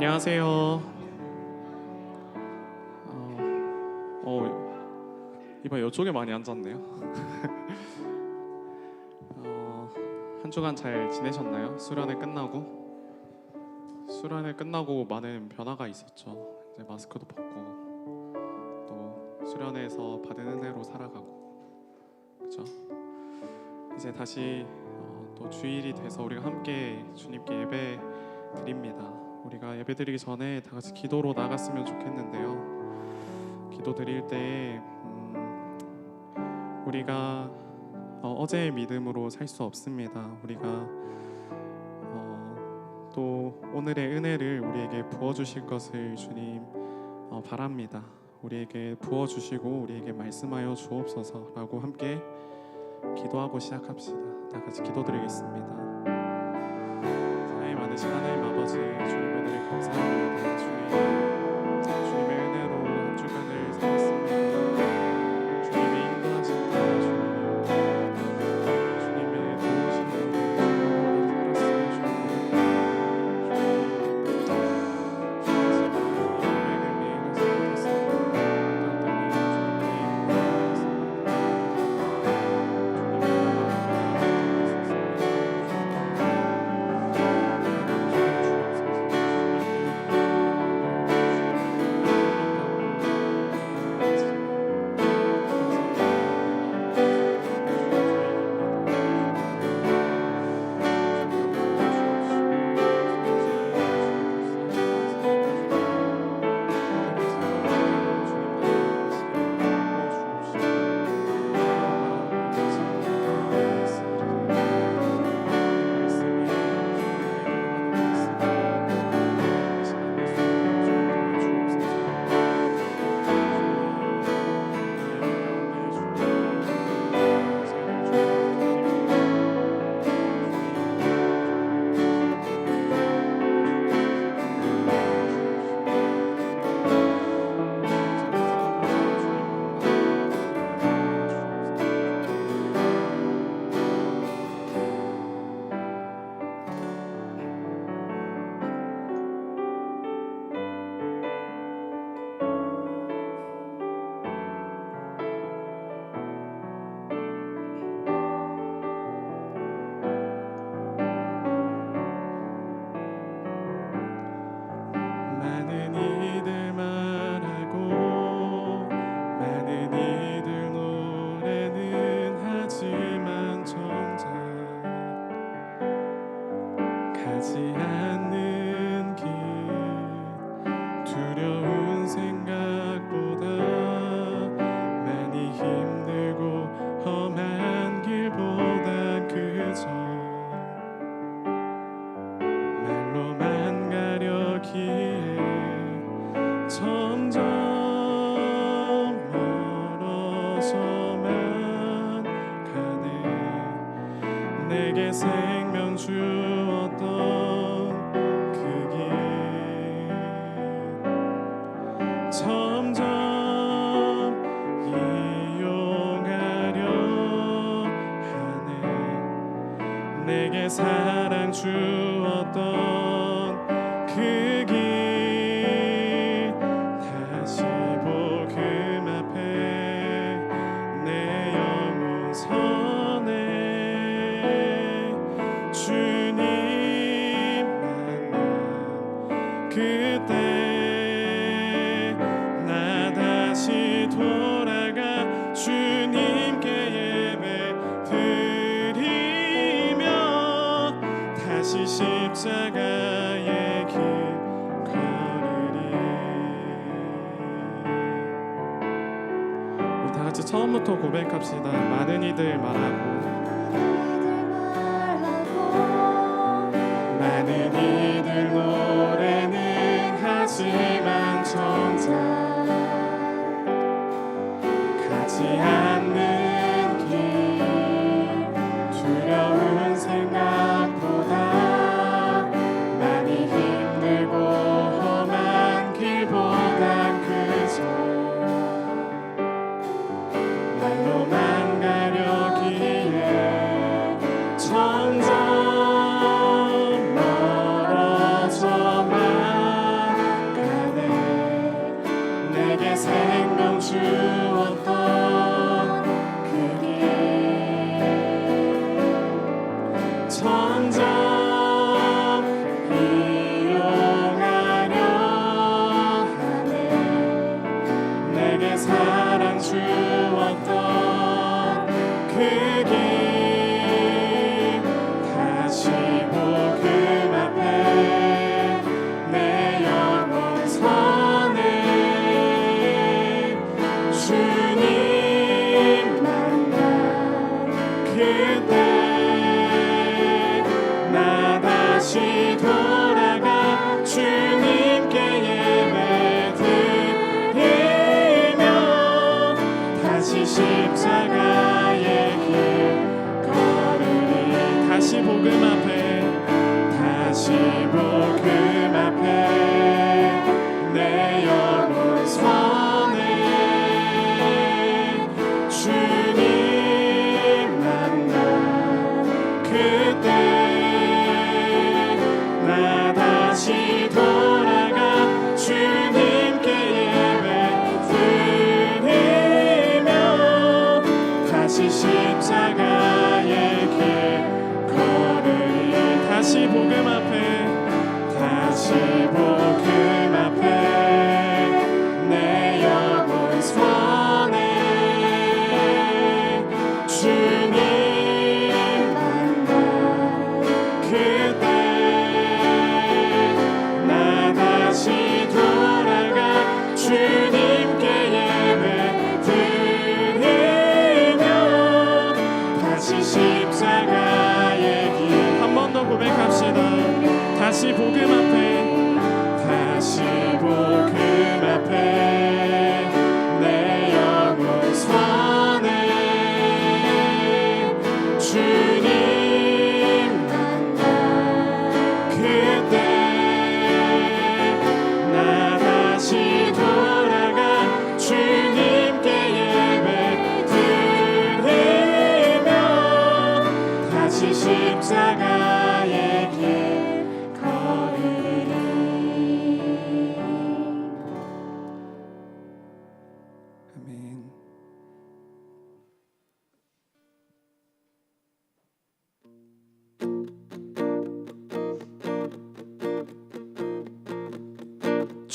안녕하세요. 이번 이쪽에 많이 앉았네요. 한 주간 잘 지내셨나요? 수련회 끝나고 많은 변화가 있었죠. 이제 마스크도 벗고 또 수련회에서 받은 은혜로 살아가고, 그렇죠? 이제 다시 또 주일이 돼서 우리가 함께 주님께 예배 드립니다. 우리가 예배 드리기 전에 다 같이 기도로 나갔으면 좋겠는데요. 기도 드릴 때 우리가 어제의 믿음으로 살 수 없습니다. 우리가 또 오늘의 은혜를 우리에게 부어주실 것을 주님 바랍니다. 우리에게 부어주시고 우리에게 말씀하여 주옵소서라고 함께 기도하고 시작합시다. 다 같이 기도드리겠습니다. 사랑이 많으신 하나님 아버지, 주님의 은혜를 감사합니다. 주님의 은혜로 한 주간을 살았습니다. 주님의 인도하심과 주님의 도우심으로 내게 생명 주었던 그 길 점점 이용하려 하네. 내게 사랑 주었던 그 길 다시 복음 앞에 내 영혼 서네. 주님 만나 그때 나 다시 돌아가 주님께 예배 드리며 다시 십자가의 길 걸으리. 우리 다 같이 처음부터 고백합시다. 많은 이들 말하고 많은 이들 노래는 하지만 정작 가지 않는 길 두려운 생각보다 많이 힘들고 험한 길보단 그저 말로만 가려기에 점점 멀어져만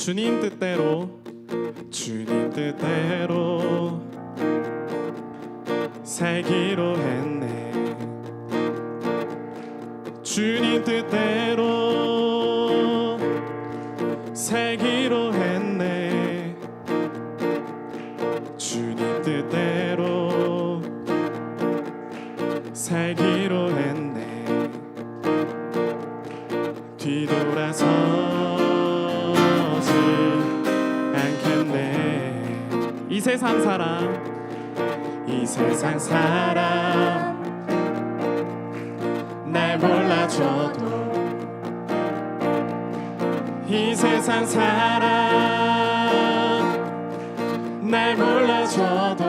주님 뜻대로 주님 뜻대로 살기로 했네. 주님 뜻대로 살기로 했네. 주님 뜻대로 살기로 했네. 뒤돌아서지 않겠네. 이 세상 사람 날 몰라줘도 이 세상 사람 날 몰라줘도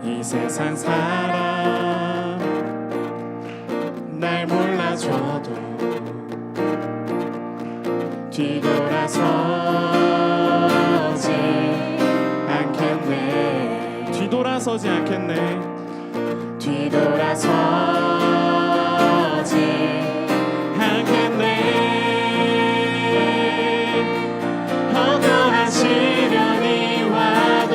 이 세상 사람 날 몰라줘도 뒤돌아서지 않겠네. 뒤돌아서지 않겠네. 뒤돌아서지 않겠네. 어떠한 시련이 와도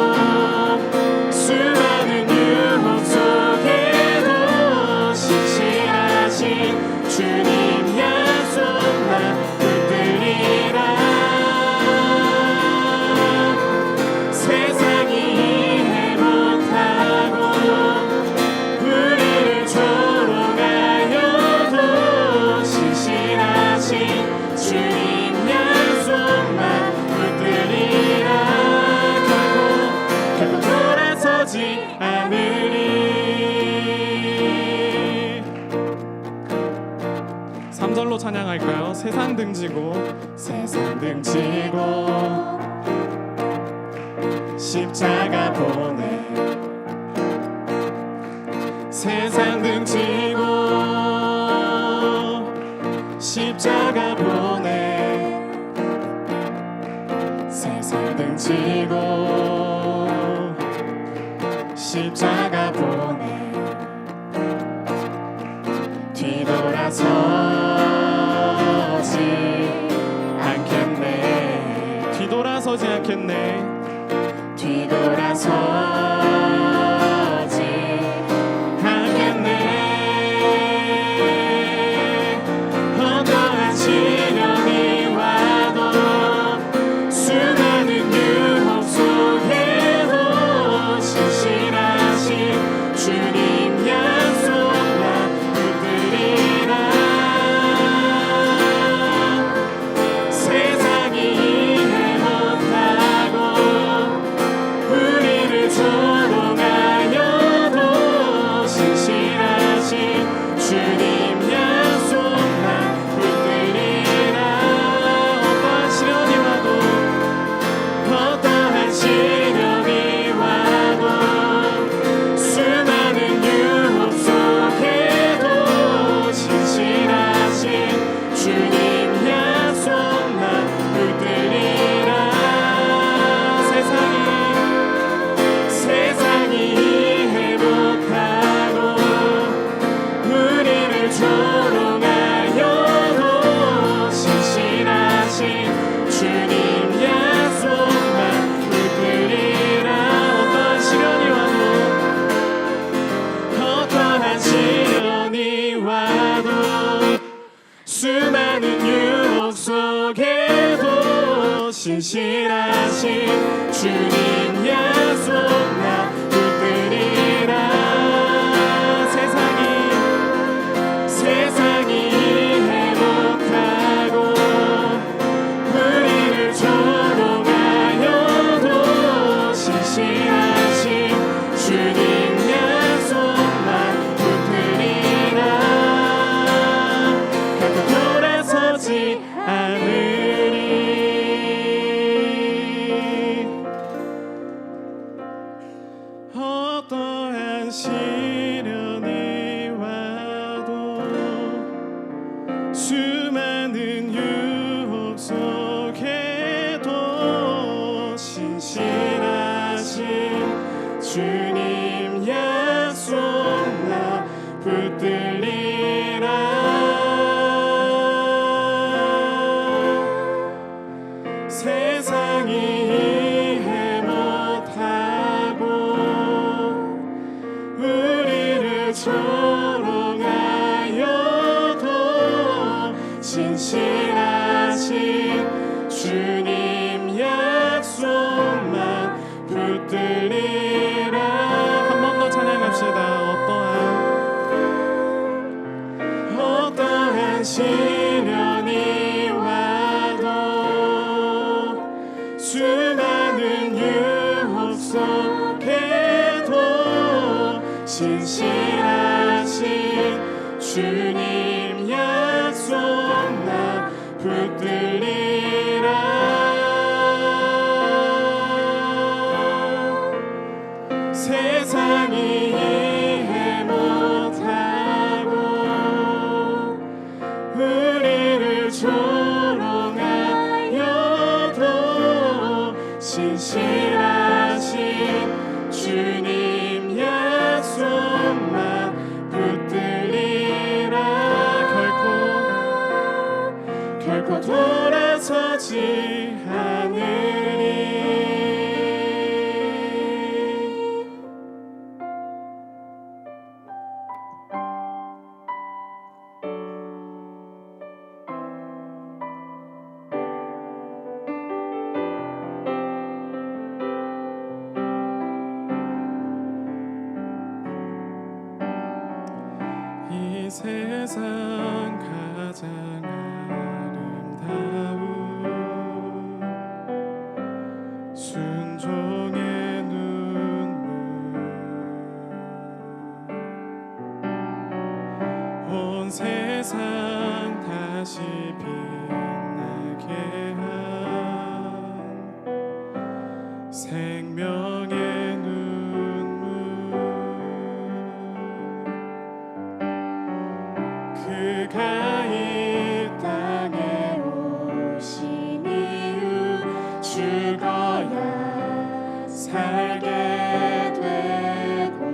수많은 유혹 속에도 신실하신 주님 약속 난 붙들리라. 세상이 이해 못하고 우리를 조롱하여도 신실하신 주님 약속만 붙들리라. 결국 돌아서지 않으리. 3절로 찬양할까요? 세상 등지고 십자가 보내. 세상 등지고 십자가 보내. 세상 등지고 십자가 보내. 뒤돌아서지 않겠네. 뒤돌아서지 않겠네. 뒤돌아서지 않겠네. 어떠한 시련이 와도 수많은 유혹 속에도 신실하신 주님 약속 난 붙들리라. 세상이 이해 못하고 우리를 조롱하여도 신실하신 주님 약속 난 붙들리라. 어떠한 시련이 와도 수많은 유혹 속에도 신실하신 주님 약속 난 붙들리라. 세상이 이해 못하고 우리를 조롱하여도 신실하신 주님 약속만 붙들리라. 어떠한 시련이 와도 수많은 유혹 속에도 신실하신 주님 약속 난 붙들리라. 세상이 이해 못하고 우리를 조롱하여도 신실하신 주님 약속만 붙들리라. 결코 돌아서지 않으리. 이해 못하고 우리를 조롱하여도 신실하신 주님 약속만 붙들리라. 한 번 더 찬양합시다. 어떠한 시련이 와도 수많은 유혹 속에도 신실하신 주님 약속만 붙들리라. 세상이 이해 못하고 우리를 조롱하여도 신실하신 주님 약속만 붙들리라. 결코 돌아서지 않으리. 이 세상 가장 아름다운 순종의 눈물 온 세상 다시 빛나게 한 생명의 눈물 그가 이 땅에 오신 이유 죽어야 살게 되고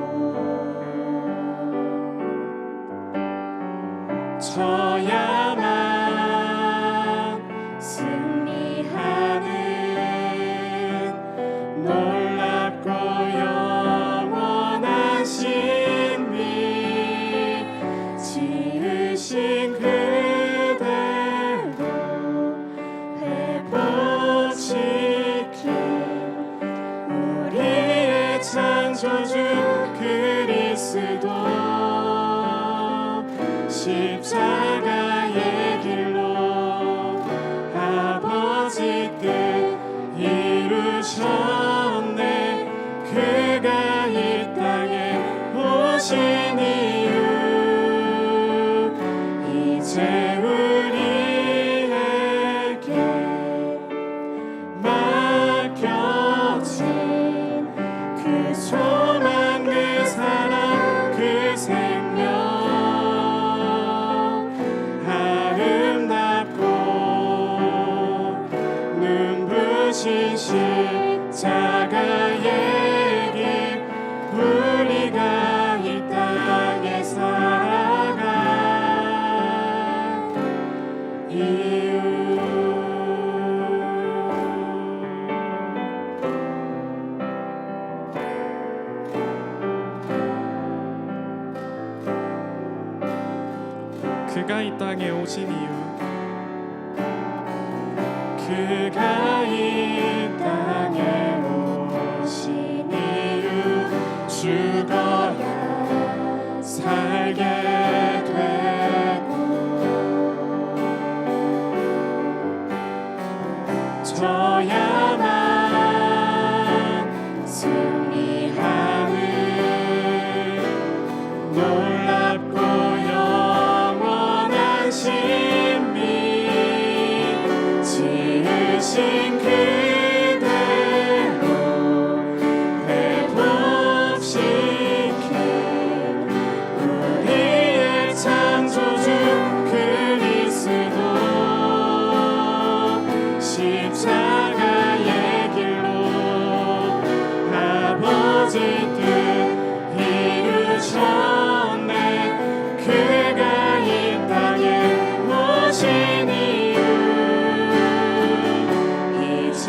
져야만 승리하는 놀랍고 영원한 신비 지으신 그대로 회복시킨 우리의 창조주 그리스도 십자가의 길로 아버지 뜻 이루셨네. 그가 이 땅에 오신 이유 이제 우리에게 맡겨진 그 소망 그 사랑 그 생명 아름답고 눈부신 십자가의 길 우리가 이 땅에 살아간 이유 그가 이 땅에 오신 이유 그가 이 땅에 오신 이유 죽어야 살게 되고 져야만 승리하는 놀랍고 영원한 신비 지으신 그대로 회복시킨 우리의 창조주 그리스도 십자가의 길로 아버지 뜻 이루셨네. 그가 이 땅에 오신 이유 이제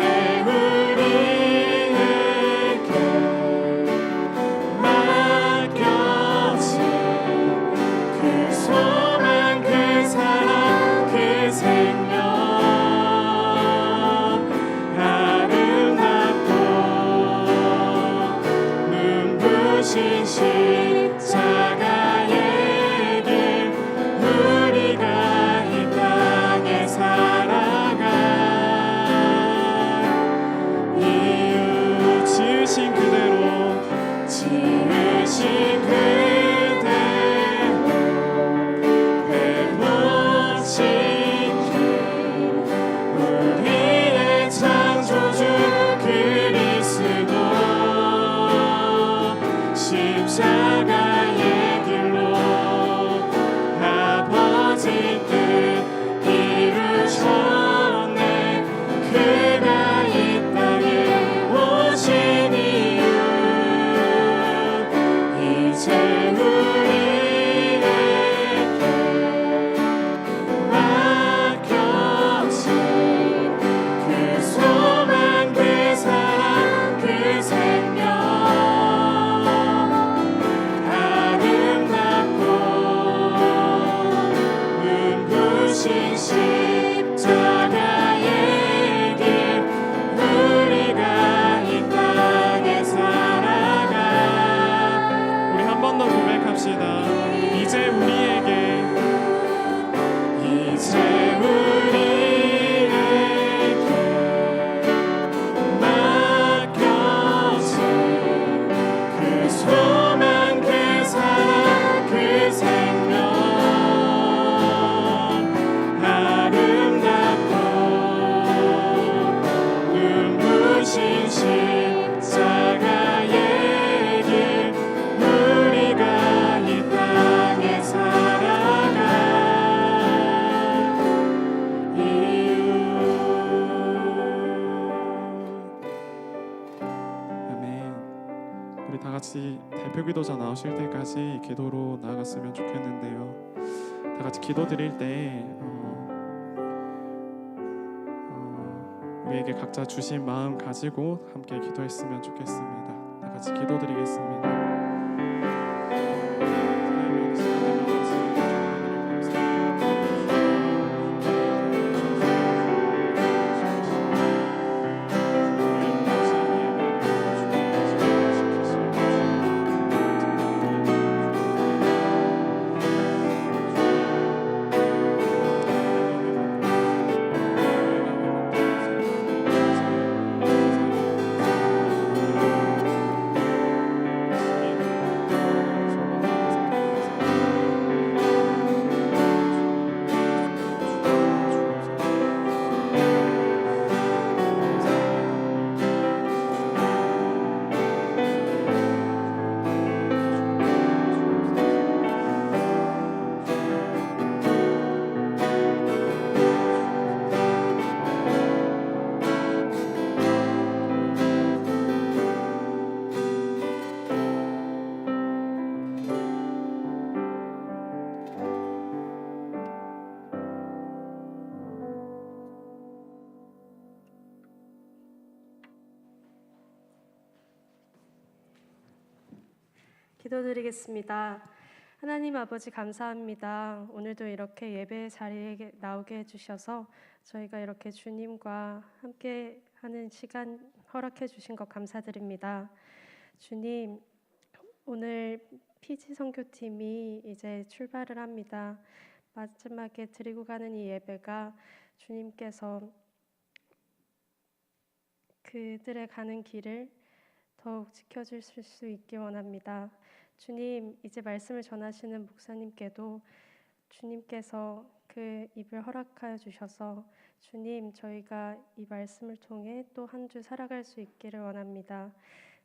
같이 대표 기도자 나오실 때까지 기도로 나아갔으면 좋겠는데요. 다 같이 기도 드릴 때 우리에게 각자 주신 마음 가지고 함께 기도했으면 좋겠습니다. 다 같이 기도 드리겠습니다. 기도드리겠습니다. 하나님 아버지 감사합니다. 오늘도 이렇게 예배 자리에 나오게 해주셔서 저희가 이렇게 주님과 함께하는 시간 허락해 주신 것 감사드립니다. 주님, 오늘 피지 선교팀이 이제 출발을 합니다. 마지막에 드리고 가는 이 예배가 주님께서 그들의 가는 길을 더욱 지켜주실 수 있기 원합니다. 주님, 이제 말씀을 전하시는 목사님께도 주님께서 그 입을 허락하여 주셔서 주님, 저희가 이 말씀을 통해 또 한 주 살아갈 수 있기를 원합니다.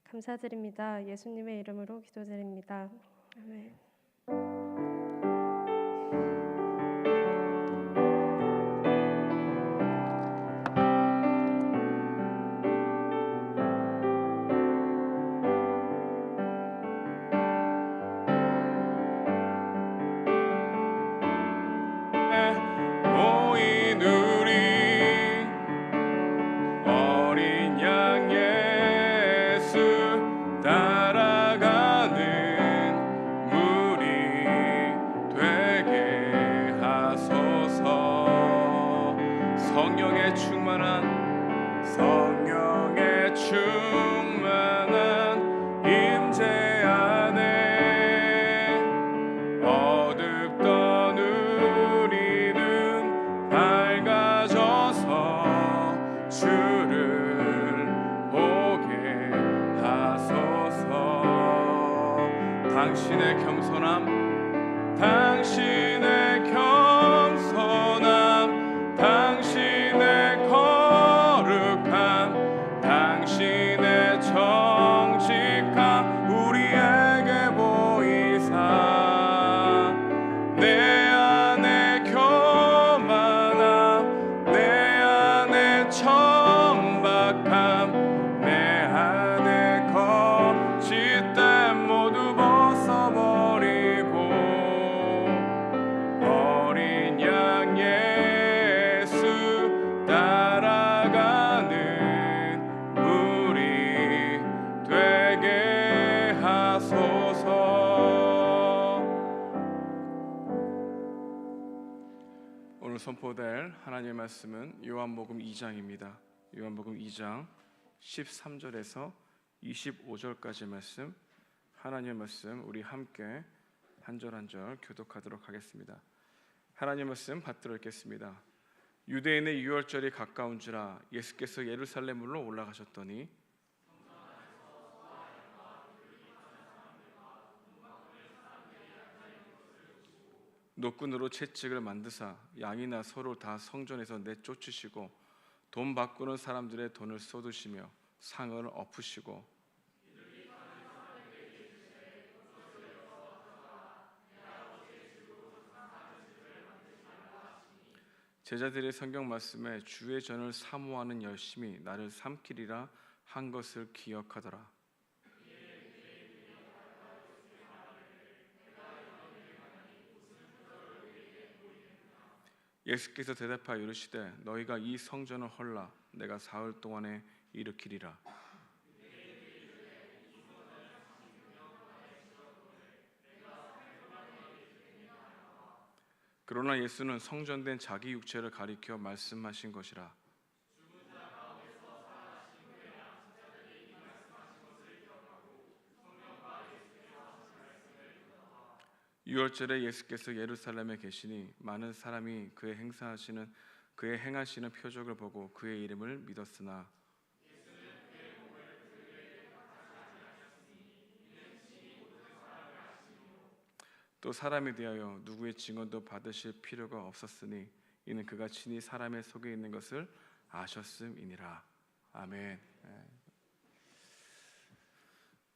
감사드립니다. 예수님의 이름으로 기도드립니다. 아멘. 성령의 충만한 임재 안에 어둡던 우리는 밝아져서 주를 보게 하소서. 당신의 겸손함, 당신의 겸손함, 당신의 거룩함, 당신의 정직함 우리에게 보이사 내 안에 교만함, 내 안에 천박함, 내 안에 거짓됨 모두 벗어버리고 어린 양 예수 따라가는 무리 되게 하소서. 오늘 선포될 하나님의 말씀은 요한복음 2장입니다. 요한복음 2장 13절에서 25절까지 말씀, 하나님의 말씀 우리 함께 한 절 한 절 교독하도록 하겠습니다. 하나님의 말씀 받들어 읽겠습니다. 유대인의 유월절이 가까운지라 예수께서 예루살렘으로 올라가셨더니 노끈으로 채찍을 만드사 양이나 소를 다 성전에서 내쫓으시고 돈 바꾸는 사람들의 돈을 쏟으시며 상을 엎으시고 제자들의 성경 말씀에 주의 전을 사모하는 열심이 나를 삼키리라 한 것을 기억하더라. 예수께서 대답하여 이르시되 너희가 이 성전을 헐라 내가 사흘 동안에 일으키리라. 그러나 예수는 성전된 자기 육체를 가리켜 말씀하신 것이라. 유월절에 예수께서 예루살렘에 계시니 많은 사람이 그의 행하시는 표적을 보고 그의 이름을 믿었으나 또 사람에 대하여 누구의 증언도 받으실 필요가 없었으니 이는 그가 친히 사람의 속에 있는 것을 아셨음이니라. 아멘.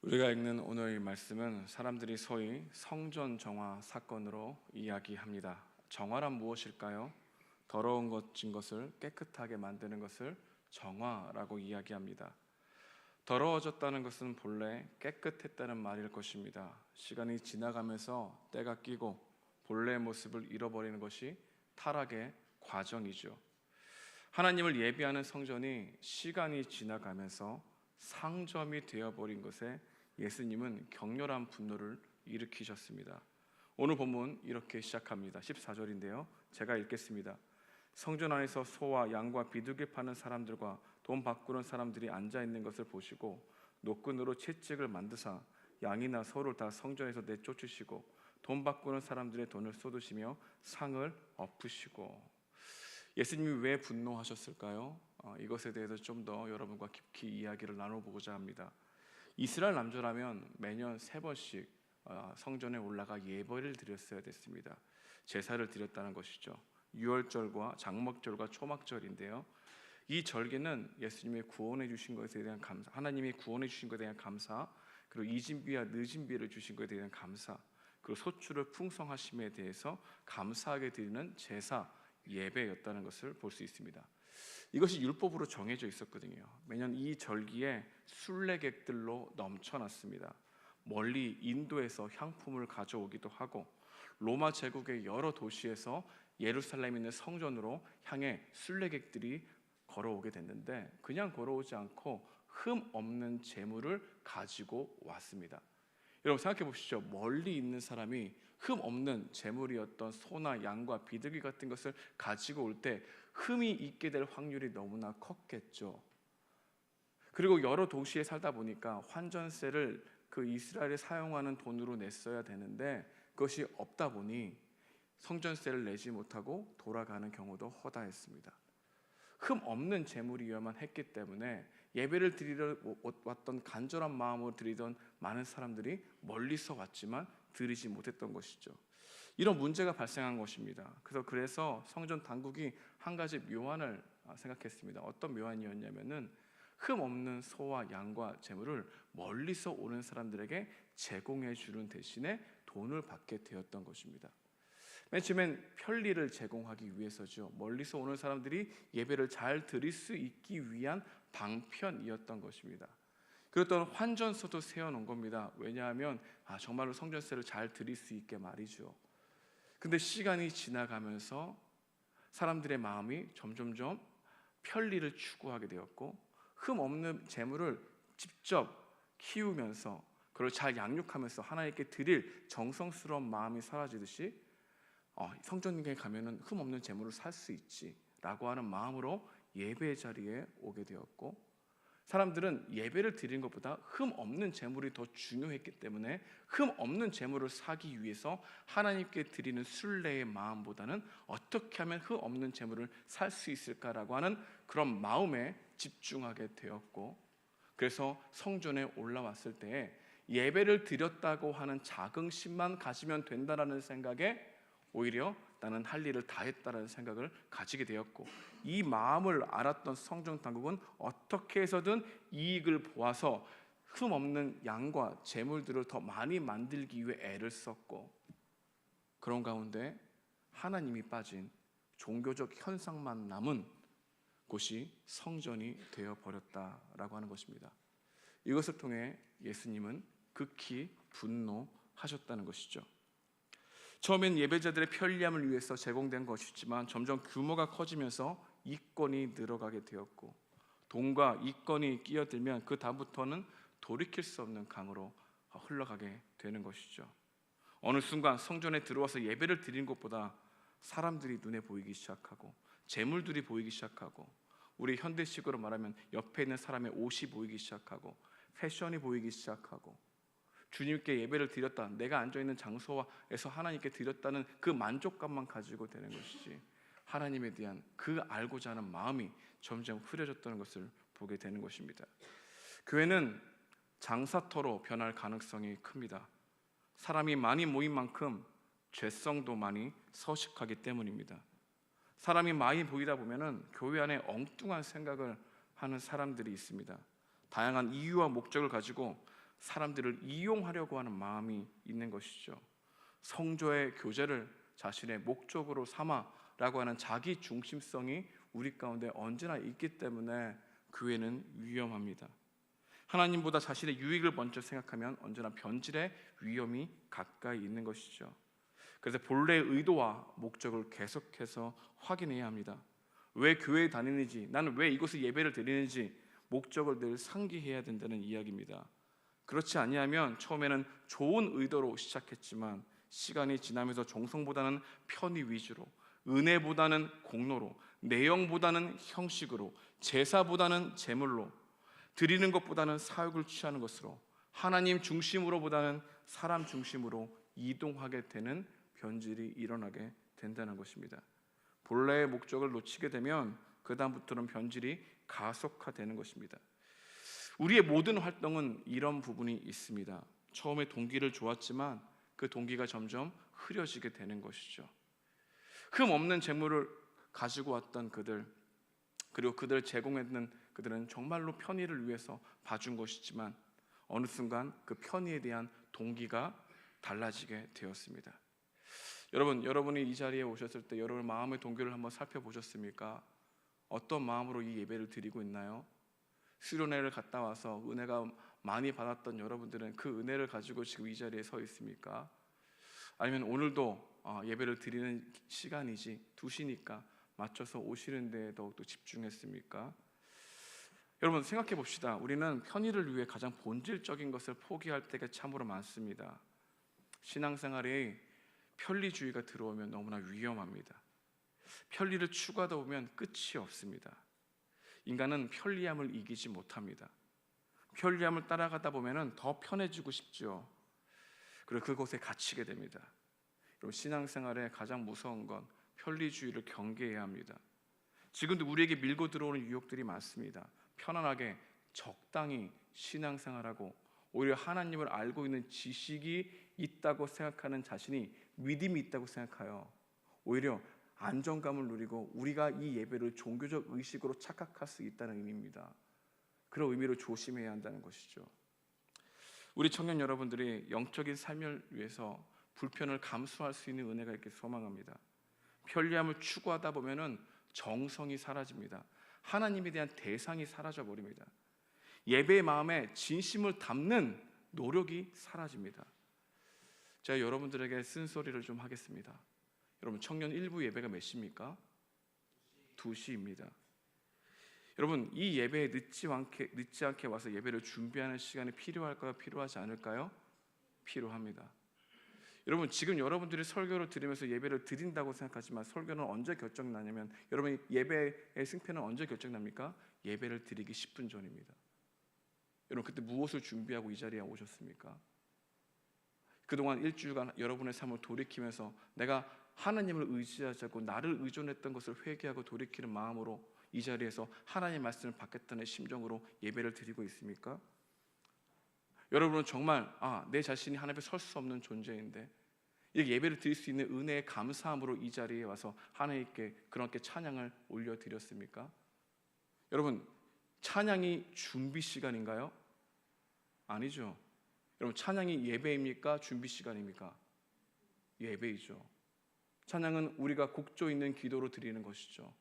우리가 읽는 오늘 이 말씀은 사람들이 소위 성전 정화 사건으로 이야기합니다. 정화란 무엇일까요? 더러운 것을 깨끗하게 만드는 것을 정화라고 이야기합니다. 더러워졌다는 것은 본래 깨끗했다는 말일 것입니다. 시간이 지나가면서 때가 끼고 본래의 모습을 잃어버리는 것이 타락의 과정이죠. 하나님을 예배하는 성전이 시간이 지나가면서 상점이 되어버린 것에 예수님은 격렬한 분노를 일으키셨습니다. 오늘 본문 이렇게 시작합니다. 14절인데요. 제가 읽겠습니다. 성전 안에서 소와 양과 비둘기 파는 사람들과 돈 바꾸는 사람들이 앉아 있는 것을 보시고 노끈으로 채찍을 만드사 양이나 소를 다 성전에서 내쫓으시고 돈 바꾸는 사람들의 돈을 쏟으시며 상을 엎으시고. 예수님이 왜 분노하셨을까요? 이것에 대해서 좀 더 여러분과 깊이 이야기를 나눠보고자 합니다. 이스라엘 남자라면 매년 3번씩 성전에 올라가 예배를 드렸어야 됐습니다. 제사를 드렸다는 것이죠. 유월절과 장막절과 초막절인데요. 이 절기는 예수님이 구원해 주신 것에 대한 감사, 하나님이 구원해 주신 것에 대한 감사, 그리고 이진비와 늦은비를 주신 것에 대한 감사, 그리고 소출을 풍성하심에 대해서 감사하게 드리는 제사 예배였다는 것을 볼 수 있습니다. 이것이 율법으로 정해져 있었거든요. 매년 이 절기에 순례객들로 넘쳐났습니다. 멀리 인도에서 향품을 가져오기도 하고 로마 제국의 여러 도시에서 예루살렘에 있는 성전으로 향해 순례객들이 걸어오게 됐는데 그냥 걸어오지 않고 흠 없는 재물을 가지고 왔습니다. 여러분 생각해 보시죠. 멀리 있는 사람이 흠 없는 재물이었던 소나 양과 비둘기 같은 것을 가지고 올 때 흠이 있게 될 확률이 너무나 컸겠죠. 그리고 여러 도시에 살다 보니까 환전세를 그 이스라엘에 사용하는 돈으로 냈어야 되는데 그것이 없다 보니 성전세를 내지 못하고 돌아가는 경우도 허다했습니다. 흠 없는 재물이어야만 했기 때문에 예배를 드리러 왔던 간절한 마음으로 드리던 많은 사람들이 멀리서 왔지만 드리지 못했던 것이죠. 이런 문제가 발생한 것입니다. 그래서 성전 당국이 한 가지 묘안을 생각했습니다. 어떤 묘안이었냐면은 흠 없는 소와 양과 재물을 멀리서 오는 사람들에게 제공해 주는 대신에 돈을 받게 되었던 것입니다. 맨 처음엔 편리를 제공하기 위해서죠. 멀리서 오는 사람들이 예배를 잘 드릴 수 있기 위한 방편이었던 것입니다. 그랬던 환전소도 세워놓은 겁니다. 왜냐하면 정말로 성전세를 잘 드릴 수 있게 말이죠. 근데 시간이 지나가면서 사람들의 마음이 점점점 편리를 추구하게 되었고 흠 없는 재물을 직접 키우면서 그걸 잘 양육하면서 하나님께 드릴 정성스러운 마음이 사라지듯이 성전에 가면은 흠 없는 재물을 살 수 있지라고 하는 마음으로 예배 자리에 오게 되었고 사람들은 예배를 드리는 것보다 흠 없는 재물이 더 중요했기 때문에 흠 없는 재물을 사기 위해서 하나님께 드리는 순례의 마음보다는 어떻게 하면 흠 없는 재물을 살 수 있을까라고 하는 그런 마음에 집중하게 되었고 그래서 성전에 올라왔을 때 예배를 드렸다고 하는 자긍심만 가지면 된다라는 생각에 오히려 나는 할 일을 다 했다라는 생각을 가지게 되었고 이 마음을 알았던 성전 당국은 어떻게 해서든 이익을 보아서 흠 없는 양과 재물들을 더 많이 만들기 위해 애를 썼고 그런 가운데 하나님이 빠진 종교적 현상만 남은 곳이 성전이 되어버렸다라고 하는 것입니다. 이것을 통해 예수님은 극히 분노하셨다는 것이죠. 처음엔 예배자들의 편리함을 위해서 제공된 것이지만 점점 규모가 커지면서 이권이 늘어가게 되었고, 돈과 이권이 끼어들면 그 다음부터는 돌이킬 수 없는 강으로 흘러가게 되는 것이죠. 어느 순간 성전에 들어와서 예배를 드리는 것보다 사람들이 눈에 보이기 시작하고, 재물들이 보이기 시작하고, 우리 현대식으로 말하면 옆에 있는 사람의 옷이 보이기 시작하고, 패션이 보이기 시작하고, 주님께 예배를 드렸다, 내가 앉아있는 장소에서 하나님께 드렸다는 그 만족감만 가지고 되는 것이지, 하나님에 대한 그 알고자 하는 마음이 점점 흐려졌다는 것을 보게 되는 것입니다. 교회는 장사터로 변할 가능성이 큽니다. 사람이 많이 모인 만큼 죄성도 많이 서식하기 때문입니다. 사람이 많이 보이다 보면은 교회 안에 엉뚱한 생각을 하는 사람들이 있습니다. 다양한 이유와 목적을 가지고 사람들을 이용하려고 하는 마음이 있는 것이죠. 성조의 교제를 자신의 목적으로 삼아라고 하는 자기 중심성이 우리 가운데 언제나 있기 때문에 교회는 위험합니다. 하나님보다 자신의 유익을 먼저 생각하면 언제나 변질의 위험이 가까이 있는 것이죠. 그래서 본래의 의도와 목적을 계속해서 확인해야 합니다. 왜 교회에 다니는지, 나는 왜 이곳에 예배를 드리는지 목적을 늘 상기해야 된다는 이야기입니다. 그렇지 아니하면 처음에는 좋은 의도로 시작했지만 시간이 지나면서 정성보다는 편의 위주로, 은혜보다는 공로로, 내용보다는 형식으로, 제사보다는 제물로, 드리는 것보다는 사역을 취하는 것으로, 하나님 중심으로보다는 사람 중심으로 이동하게 되는 변질이 일어나게 된다는 것입니다. 본래의 목적을 놓치게 되면 그 다음부터는 변질이 가속화되는 것입니다. 우리의 모든 활동은 이런 부분이 있습니다. 처음에 동기를 좋았지만 그 동기가 점점 흐려지게 되는 것이죠. 흠 없는 재물을 가지고 왔던 그들, 그리고 그들을 제공했는 그들은 정말로 편의를 위해서 봐준 것이지만 어느 순간 그 편의에 대한 동기가 달라지게 되었습니다. 여러분이 이 자리에 오셨을 때 여러분의 마음의 동기를 한번 살펴보셨습니까? 어떤 마음으로 이 예배를 드리고 있나요? 수련회를 갔다 와서 은혜가 많이 받았던 여러분들은 그 은혜를 가지고 지금 이 자리에 서 있습니까? 아니면 오늘도 예배를 드리는 시간이지 2시니까 맞춰서 오시는 데에 더욱더 집중했습니까? 여러분 생각해 봅시다. 우리는 편의를 위해 가장 본질적인 것을 포기할 때가 참으로 많습니다. 신앙생활에 편리주의가 들어오면 너무나 위험합니다. 편리를 추구하다 보면 끝이 없습니다. 인간은 편리함을 이기지 못합니다. 편리함을 따라가다 보면 더 편해지고 싶죠. 그리고 그곳에 갇히게 됩니다. 여러분 신앙생활에 가장 무서운 건 편리주의를 경계해야 합니다. 지금도 우리에게 밀고 들어오는 유혹들이 많습니다. 편안하게 적당히 신앙생활하고 오히려 하나님을 알고 있는 지식이 있다고 생각하는 자신이 믿음이 있다고 생각하여 오히려 안정감을 누리고 우리가 이 예배를 종교적 의식으로 착각할 수 있다는 의미입니다. 그런 의미로 조심해야 한다는 것이죠. 우리 청년 여러분들이 영적인 삶을 위해서 불편을 감수할 수 있는 은혜가 있길 소망합니다. 편리함을 추구하다 보면은 정성이 사라집니다. 하나님에 대한 대상이 사라져 버립니다. 예배의 마음에 진심을 담는 노력이 사라집니다. 제가 여러분들에게 쓴소리를 좀 하겠습니다. 여러분 청년 1부 예배가 몇 시입니까? 2시입니다. 여러분 이 예배에 늦지 않게 와서 예배를 준비하는 시간이 필요할까요? 필요하지 않을까요? 필요합니다. 여러분 지금 여러분들이 설교를 들으면서 예배를 드린다고 생각하지만 설교는 언제 결정나냐면 여러분 예배의 승패는 언제 결정납니까? 예배를 드리기 10분 전입니다. 여러분 그때 무엇을 준비하고 이 자리에 오셨습니까? 그동안 일주일간 여러분의 삶을 돌이키면서 내가 하나님을 의지하지 않고 나를 의존했던 것을 회개하고 돌이키는 마음으로 이 자리에서 하나님의 말씀을 받겠다는 심정으로 예배를 드리고 있습니까? 여러분은 정말 내 자신이 하나님 앞에 설 수 없는 존재인데 이렇게 예배를 드릴 수 있는 은혜의 감사함으로 이 자리에 와서 하나님께 그렇게 찬양을 올려드렸습니까? 여러분 찬양이 준비 시간인가요? 아니죠. 여러분 찬양이 예배입니까? 준비 시간입니까? 예배이죠. 찬양은 우리가 곡조 있는 기도로 드리는 것이죠.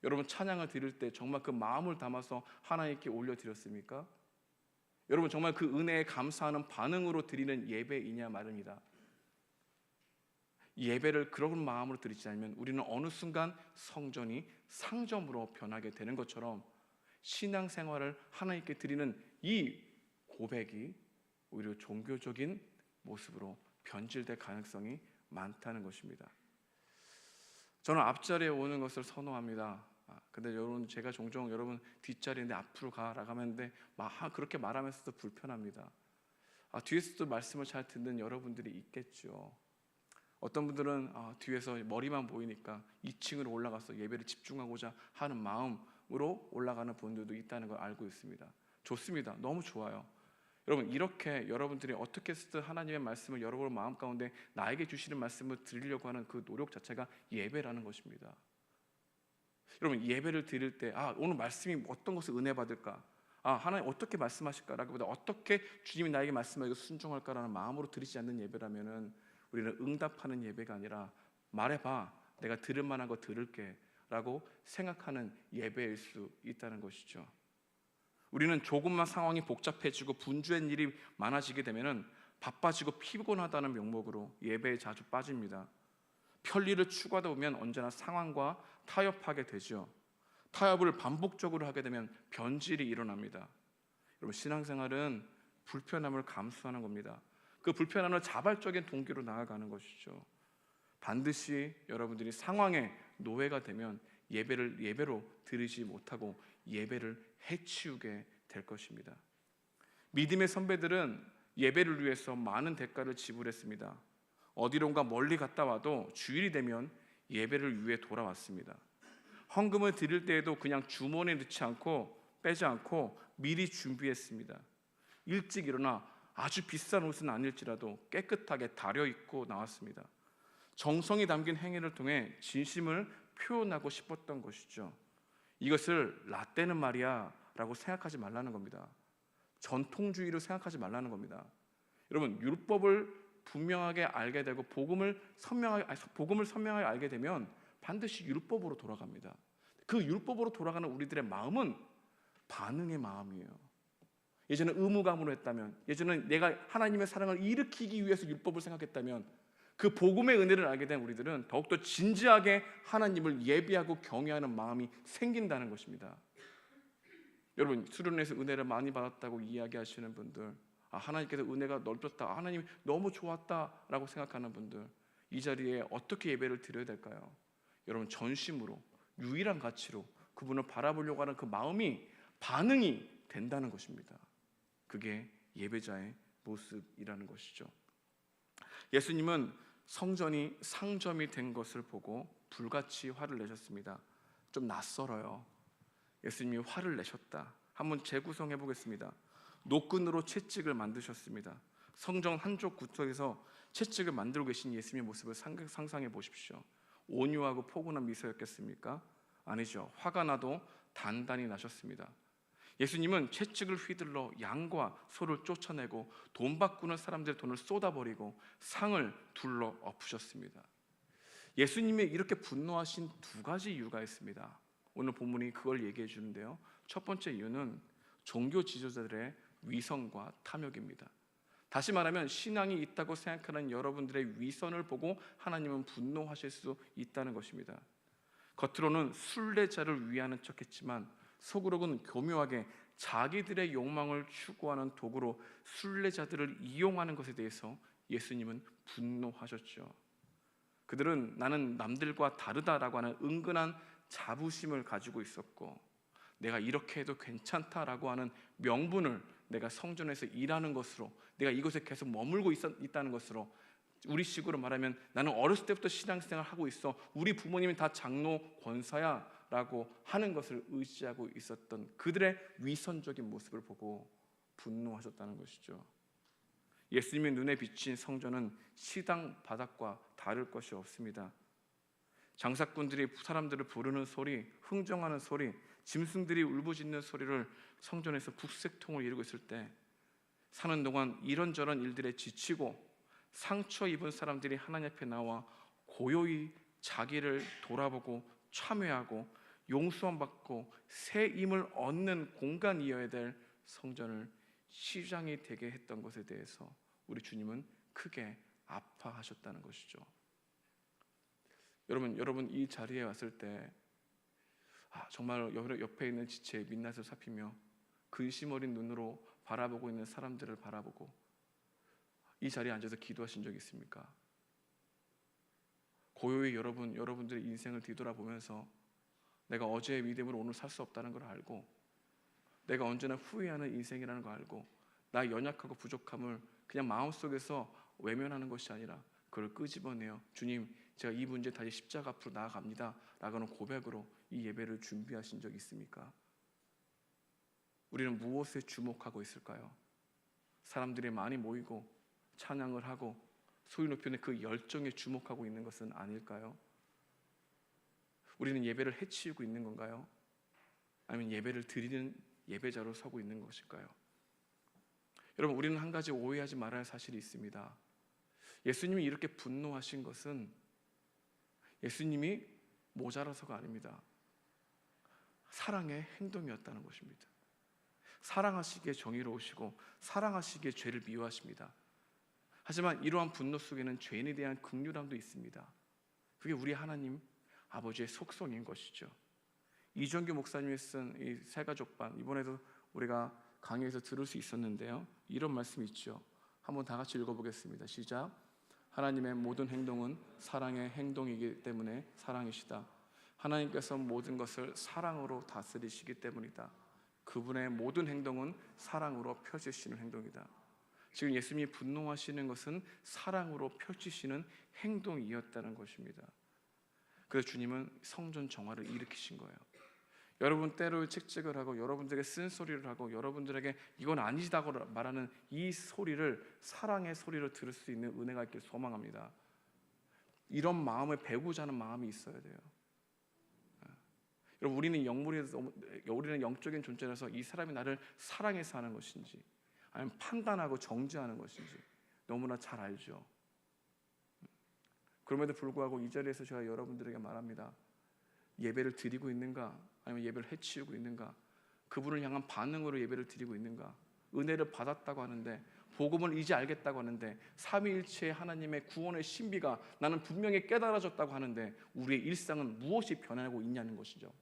여러분 찬양을 드릴 때 정말 그 마음을 담아서 하나님께 올려드렸습니까? 여러분 정말 그 은혜에 감사하는 반응으로 드리는 예배이냐 말입니다. 예배를 그런 마음으로 드리지 않으면 우리는 어느 순간 성전이 상점으로 변하게 되는 것처럼 신앙생활을 하나님께 드리는 이 고백이 오히려 종교적인 모습으로 변질될 가능성이 많다는 것입니다. 저는 앞자리에 오는 것을 선호합니다. 근데 여러분, 제가 종종 여러분 뒷자리인데 앞으로 가라고 하는데 그렇게 말하면서도 불편합니다. 뒤에서도 말씀을 잘 듣는 여러분들이 있겠죠. 어떤 분들은 뒤에서 머리만 보이니까 2층으로 올라가서 예배를 집중하고자 하는 마음으로 올라가는 분들도 있다는 걸 알고 있습니다. 좋습니다. 너무 좋아요. 여러분, 이렇게 여러분들이 어떻게 해서든 하나님의 말씀을 여러분 마음 가운데 나에게 주시는 말씀을 드리려고 하는 그 노력 자체가 예배라는 것입니다. 여러분, 예배를 드릴 때 오늘 말씀이 어떤 것을 은혜 받을까, 하나님 어떻게 말씀하실까라기보다 어떻게 주님이 나에게 말씀하고 순종할까라는 마음으로 드리지 않는 예배라면은 우리는 응답하는 예배가 아니라 말해봐, 내가 들을 만한 거 들을게 라고 생각하는 예배일 수 있다는 것이죠. 우리는 조금만 상황이 복잡해지고 분주한 일이 많아지게 되면은 바빠지고 피곤하다는 명목으로 예배에 자주 빠집니다. 편리를 추구하다 보면 언제나 상황과 타협하게 되죠. 타협을 반복적으로 하게 되면 변질이 일어납니다. 여러분, 신앙생활은 불편함을 감수하는 겁니다. 그 불편함을 자발적인 동기로 나아가는 것이죠. 반드시 여러분들이 상황의 노예가 되면 예배를 예배로 드리지 못하고 예배를 해치우게 될 것입니다. 믿음의 선배들은 예배를 위해서 많은 대가를 지불했습니다. 어디론가 멀리 갔다 와도 주일이 되면 예배를 위해 돌아왔습니다. 헌금을 드릴 때에도 그냥 주머니에 넣지 않고 빼지 않고 미리 준비했습니다. 일찍 일어나 아주 비싼 옷은 아닐지라도 깨끗하게 다려 입고 나왔습니다. 정성이 담긴 행위를 통해 진심을 표현하고 싶었던 것이죠. 이것을 라떼는 말이야 라고 생각하지 말라는 겁니다. 전통주의로 생각하지 말라는 겁니다. 여러분, 율법을 분명하게 알게 되고 복음을 선명하게 알게 되면 반드시 율법으로 돌아갑니다. 그 율법으로 돌아가는 우리들의 마음은 반응의 마음이에요. 예전에 의무감으로 했다면, 예전에 내가 하나님의 사랑을 일으키기 위해서 율법을 생각했다면, 그 복음의 은혜를 알게 된 우리들은 더욱더 진지하게 하나님을 예비하고 경외하는 마음이 생긴다는 것입니다. 여러분, 수련회에서 은혜를 많이 받았다고 이야기하시는 분들, 하나님께서 은혜가 넓혔다, 하나님이 너무 좋았다라고 생각하는 분들, 이 자리에 어떻게 예배를 드려야 될까요? 여러분, 전심으로 유일한 가치로 그분을 바라보려고 하는 그 마음이 반응이 된다는 것입니다. 그게 예배자의 모습이라는 것이죠. 예수님은 성전이 상점이 된 것을 보고 불같이 화를 내셨습니다. 좀 낯설어요. 예수님이 화를 내셨다. 한번 재구성해 보겠습니다. 노끈으로 채찍을 만드셨습니다. 성전 한쪽 구석에서 채찍을 만들고 계신 예수님의 모습을 상상해 보십시오. 온유하고 포근한 미소였겠습니까? 아니죠. 화가 나도 단단히 나셨습니다. 예수님은 채찍을 휘둘러 양과 소를 쫓아내고 돈 바꾸는 사람들의 돈을 쏟아버리고 상을 둘러 엎으셨습니다. 예수님이 이렇게 분노하신 두 가지 이유가 있습니다. 오늘 본문이 그걸 얘기해 주는데요. 첫 번째 이유는 종교 지도자들의 위선과 탐욕입니다. 다시 말하면 신앙이 있다고 생각하는 여러분들의 위선을 보고 하나님은 분노하실 수 있다는 것입니다. 겉으로는 순례자를 위하는 척했지만 속으로는 교묘하게 자기들의 욕망을 추구하는 도구로 순례자들을 이용하는 것에 대해서 예수님은 분노하셨죠. 그들은 나는 남들과 다르다라고 하는 은근한 자부심을 가지고 있었고, 내가 이렇게 해도 괜찮다라고 하는 명분을 내가 성전에서 일하는 것으로, 내가 이곳에 계속 머물고 있다는 것으로, 우리식으로 말하면 나는 어렸을 때부터 신앙생활을 하고 있어, 우리 부모님이 다 장로 권사야 라고 하는 것을 의지하고 있었던 그들의 위선적인 모습을 보고 분노하셨다는 것이죠. 예수님의 눈에 비친 성전은 시당 바닥과 다를 것이 없습니다. 장사꾼들이 사람들을 부르는 소리, 흥정하는 소리, 짐승들이 울부짖는 소리를 성전에서 국색통을 이루고 있을 때 사는 동안 이런저런 일들에 지치고 상처 입은 사람들이 하나님 앞에 나와 고요히 자기를 돌아보고 참회하고 용서함 받고 새 힘을 얻는 공간이어야 될 성전을 시장이 되게 했던 것에 대해서 우리 주님은 크게 아파하셨다는 것이죠. 여러분 이 자리에 왔을 때 정말 옆에 있는 지체의 민낯을 살피며 근심 어린 눈으로 바라보고 있는 사람들을 바라보고 이 자리에 앉아서 기도하신 적 있습니까? 고요히 여러분들의 인생을 뒤돌아보면서 내가 어제의 믿음으로 오늘 살 수 없다는 걸 알고, 내가 언제나 후회하는 인생이라는 걸 알고, 나의 연약하고 부족함을 그냥 마음속에서 외면하는 것이 아니라 그걸 끄집어내어 주님, 제가 이 문제 다시 십자가 앞으로 나아갑니다 라고는 고백으로 이 예배를 준비하신 적 있습니까? 우리는 무엇에 주목하고 있을까요? 사람들이 많이 모이고 찬양을 하고 소리 높이는 그 열정에 주목하고 있는 것은 아닐까요? 우리는 예배를 해치우고 있는 건가요? 아니면 예배를 드리는 예배자로 서고 있는 것일까요? 여러분, 우리는 한 가지 오해하지 말아야 할 사실이 있습니다. 예수님이 이렇게 분노하신 것은 예수님이 모자라서가 아닙니다. 사랑의 행동이었다는 것입니다. 사랑하시기에 정의로우시고 사랑하시기에 죄를 미워하십니다. 하지만 이러한 분노 속에는 죄인에 대한 긍휼함도 있습니다. 그게 우리 하나님 아버지의 속성인 것이죠. 이정규 목사님이 쓴 이 새가족반, 이번에도 우리가 강의에서 들을 수 있었는데요, 이런 말씀이 있죠. 한번 다 같이 읽어보겠습니다. 시작. 하나님의 모든 행동은 사랑의 행동이기 때문에 사랑이시다. 하나님께서 모든 것을 사랑으로 다스리시기 때문이다. 그분의 모든 행동은 사랑으로 펼치시는 행동이다. 지금 예수님이 분노하시는 것은 사랑으로 펼치시는 행동이었다는 것입니다. 그래서 주님은 성전 정화를 일으키신 거예요. 여러분 때로 책찍을 하고 여러분들에게 쓴소리를 하고 여러분들에게 이건 아니다고 말하는 이 소리를 사랑의 소리로 들을 수 있는 은혜가 있길 소망합니다. 이런 마음을 배우고자 하는 마음이 있어야 돼요. 여러분, 우리는 영적인 존재라서 이 사람이 나를 사랑해서 하는 것인지 아니면 판단하고 정죄하는 것인지 너무나 잘 알죠. 그럼에도 불구하고 이 자리에서 제가 여러분들에게 말합니다. 예배를 드리고 있는가 아니면 예배를 해치우고 있는가, 그분을 향한 반응으로 예배를 드리고 있는가, 은혜를 받았다고 하는데 복음을 이제 알겠다고 하는데 삼위일체의 하나님의 구원의 신비가 나는 분명히 깨달아졌다고 하는데 우리의 일상은 무엇이 변하고 있냐는 것이죠.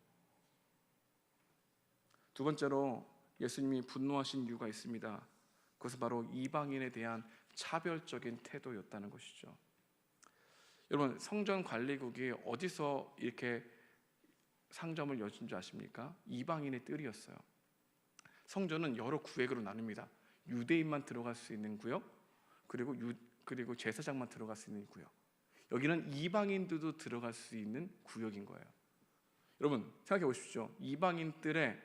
두 번째로 예수님이 분노하신 이유가 있습니다. 그것은 바로 이방인에 대한 차별적인 태도였다는 것이죠. 여러분, 성전 관리국이 어디서 이렇게 상점을 여신 줄 아십니까? 이방인의 뜰이었어요. 성전은 여러 구역으로 나눕니다. 유대인만 들어갈 수 있는 구역, 그리고 제사장만 들어갈 수 있는 구역. 여기는 이방인들도 들어갈 수 있는 구역인 거예요. 여러분 생각해 보십시오. 이방인 뜰에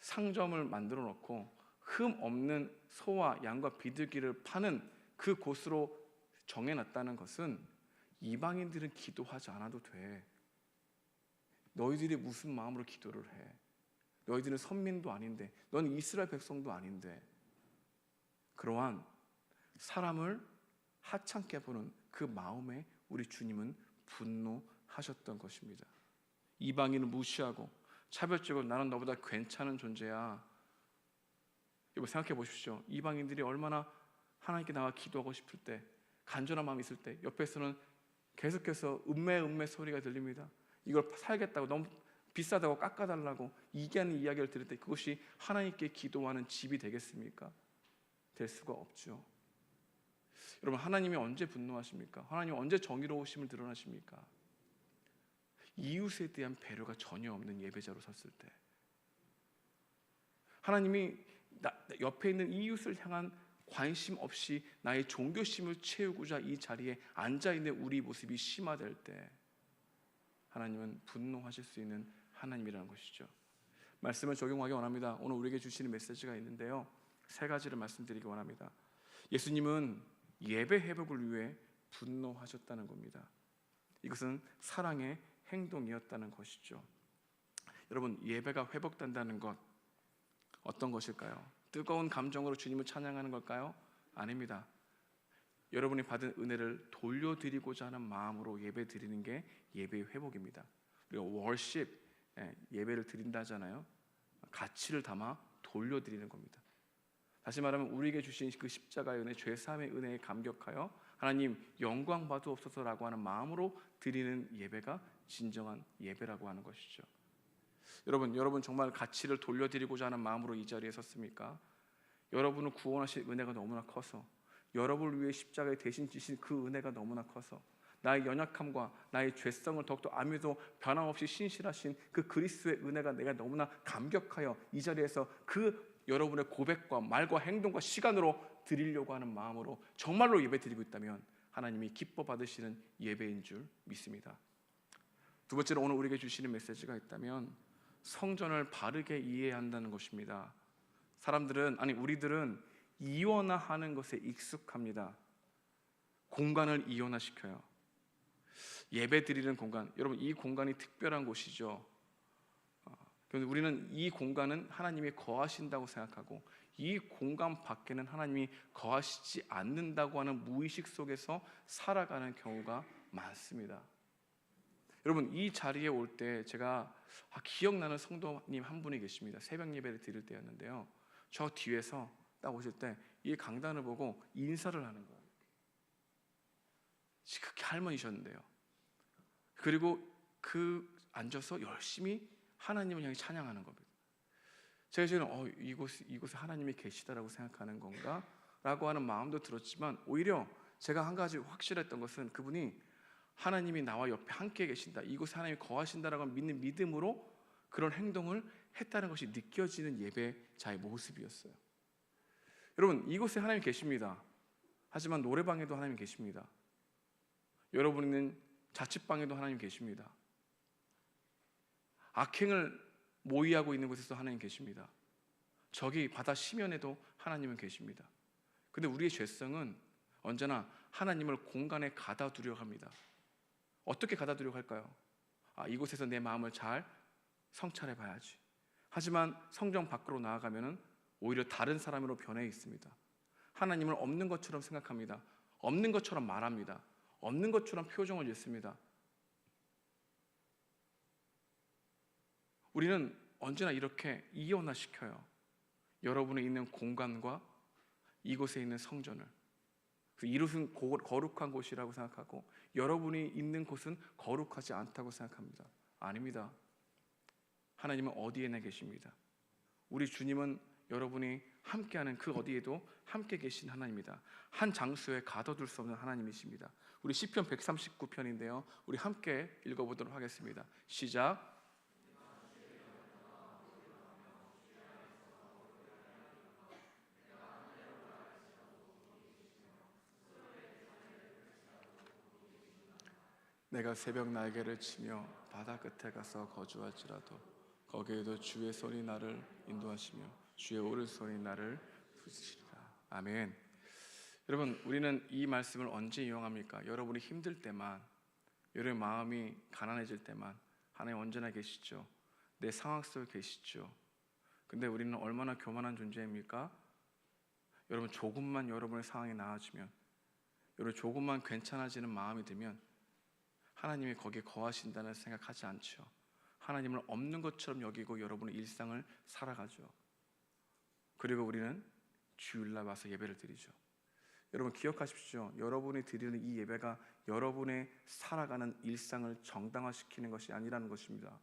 상점을 만들어 놓고 흠 없는 소와 양과 비둘기를 파는 그 곳으로 정해놨다는 것은 이방인들은 기도하지 않아도 돼. 너희들이 무슨 마음으로 기도를 해? 너희들은 선민도 아닌데, 넌 이스라엘 백성도 아닌데. 그러한 사람을 하찮게 보는 그 마음에 우리 주님은 분노하셨던 것입니다. 이방인을 무시하고 차별적으로 나는 너보다 괜찮은 존재야. 여러분 생각해 보십시오. 이방인들이 얼마나 하나님께 나가 기도하고 싶을 때, 간절한 마음이 있을 때 옆에서는 계속해서 음매 소리가 들립니다. 이걸 살겠다고, 너무 비싸다고 깎아달라고 이기하는 이야기를 들을 때 그것이 하나님께 기도하는 집이 되겠습니까? 될 수가 없죠. 여러분, 하나님이 언제 분노하십니까? 하나님이 언제 정의로우심을 드러나십니까? 이웃에 대한 배려가 전혀 없는 예배자로 섰을 때, 하나님이 옆에 있는 이웃을 향한 관심 없이 나의 종교심을 채우고자 이 자리에 앉아있는 우리 모습이 심화될 때 하나님은 분노하실 수 있는 하나님이라는 것이죠. 말씀을 적용하기 원합니다. 오늘 우리에게 주시는 메시지가 있는데요, 세 가지를 말씀드리기 원합니다. 예수님은 예배 회복을 위해 분노하셨다는 겁니다. 이것은 사랑의 행동이었다는 것이죠. 여러분, 예배가 회복된다는 것 어떤 것일까요? 뜨거운 감정으로 주님을 찬양하는 걸까요? 아닙니다. 여러분이 받은 은혜를 돌려드리고자 하는 마음으로 예배 드리는 게 예배의 회복입니다. 우리가 월십, 예배를 드린다 하잖아요. 가치를 담아 돌려드리는 겁니다. 다시 말하면 우리에게 주신 그 십자가의 은혜, 죄사함의 은혜에 감격하여 하나님 영광 받으옵소서라고 하는 마음으로 드리는 예배가 진정한 예배라고 하는 것이죠. 여러분 정말 가치를 돌려드리고자 하는 마음으로 이 자리에 섰습니까? 여러분을 구원하신 은혜가 너무나 커서, 여러분을 위해 십자가에 대신 지신 그 은혜가 너무나 커서, 나의 연약함과 나의 죄성을 더욱더 아무도 변함없이 신실하신 그 그리스도의 은혜가 내가 너무나 감격하여 이 자리에서 그 여러분의 고백과 말과 행동과 시간으로 드리려고 하는 마음으로 정말로 예배 드리고 있다면 하나님이 기뻐 받으시는 예배인 줄 믿습니다. 두 번째로 오늘 우리에게 주시는 메시지가 있다면 성전을 바르게 이해해야 한다는 것입니다. 우리들은 이원화하는 것에 익숙합니다. 공간을 이원화시켜요. 예배 드리는 공간, 여러분 이 공간이 특별한 곳이죠. 우리는 이 공간은 하나님이 거하신다고 생각하고 이 공간 밖에는 하나님이 거하시지 않는다고 하는 무의식 속에서 살아가는 경우가 많습니다. 여러분 이 자리에 올 때 제가 기억나는 성도님 한 분이 계십니다. 새벽 예배를 드릴 때였는데요, 저 뒤에서 딱 오실 때 이 강단을 보고 인사를 하는 거예요. 지극히 할머니셨는데요, 그리고 앉아서 열심히 하나님을 향해 찬양하는 겁니다. 제가 지금 이곳에 하나님이 계시다라고 생각하는 건가? 라고 하는 마음도 들었지만, 오히려 제가 한 가지 확실했던 것은 그분이 하나님이 나와 옆에 함께 계신다, 이곳에 하나님이 거하신다라고 믿는 믿음으로 그런 행동을 했다는 것이 느껴지는 예배자의 모습이었어요. 여러분 이곳에 하나님이 계십니다. 하지만 노래방에도 하나님이 계십니다. 여러분 있는 자취방에도 하나님 계십니다. 악행을 모의하고 있는 곳에서 하나님 계십니다. 저기 바다 시면에도 하나님은 계십니다. 근데 우리의 죄성은 언제나 하나님을 공간에 가다두려 합니다. 어떻게 가다두려 할까요? 이곳에서 내 마음을 잘 성찰해 봐야지. 하지만 성전 밖으로 나아가면은 오히려 다른 사람으로 변해 있습니다. 하나님을 없는 것처럼 생각합니다. 없는 것처럼 말합니다. 없는 것처럼 표정을 짓습니다. 우리는 언제나 이렇게 이원화시켜요. 여러분이 있는 공간과 이곳에 있는 성전을. 이곳은 거룩한 곳이라고 생각하고 여러분이 있는 곳은 거룩하지 않다고 생각합니다. 아닙니다. 하나님은 어디에나 계십니다. 우리 주님은 여러분이 함께하는 그 어디에도 함께 계신 하나님입니다. 한 장소에 가둬둘 수 없는 하나님이십니다. 우리 시편 139편인데요, 우리 함께 읽어보도록 하겠습니다. 시작. 내가 새벽 날개를 치며 바다 끝에 가서 거주할지라도 거기에도 주의 손이 나를 인도하시며 주의 오른손이 나를 부시리라. 아멘. 여러분 우리는 이 말씀을 언제 이용합니까? 여러분이 힘들 때만, 여러분의 마음이 가난해질 때만. 하나님 언제나 계시죠. 내 상황 속에 계시죠. 근데 우리는 얼마나 교만한 존재입니까? 여러분 조금만 여러분의 상황이 나아지면, 여러분 조금만 괜찮아지는 마음이 들면 하나님이 거기에 거하신다는 생각하지 않죠. 하나님을 없는 것처럼 여기고 여러분의 일상을 살아가죠. 그리고 우리는 주일날 와서 예배를 드리죠. 여러분 기억하십시오. 여러분이 드리는 이 예배가 여러분의 살아가는 일상을 정당화시키는 것이 아니라는 것입니다.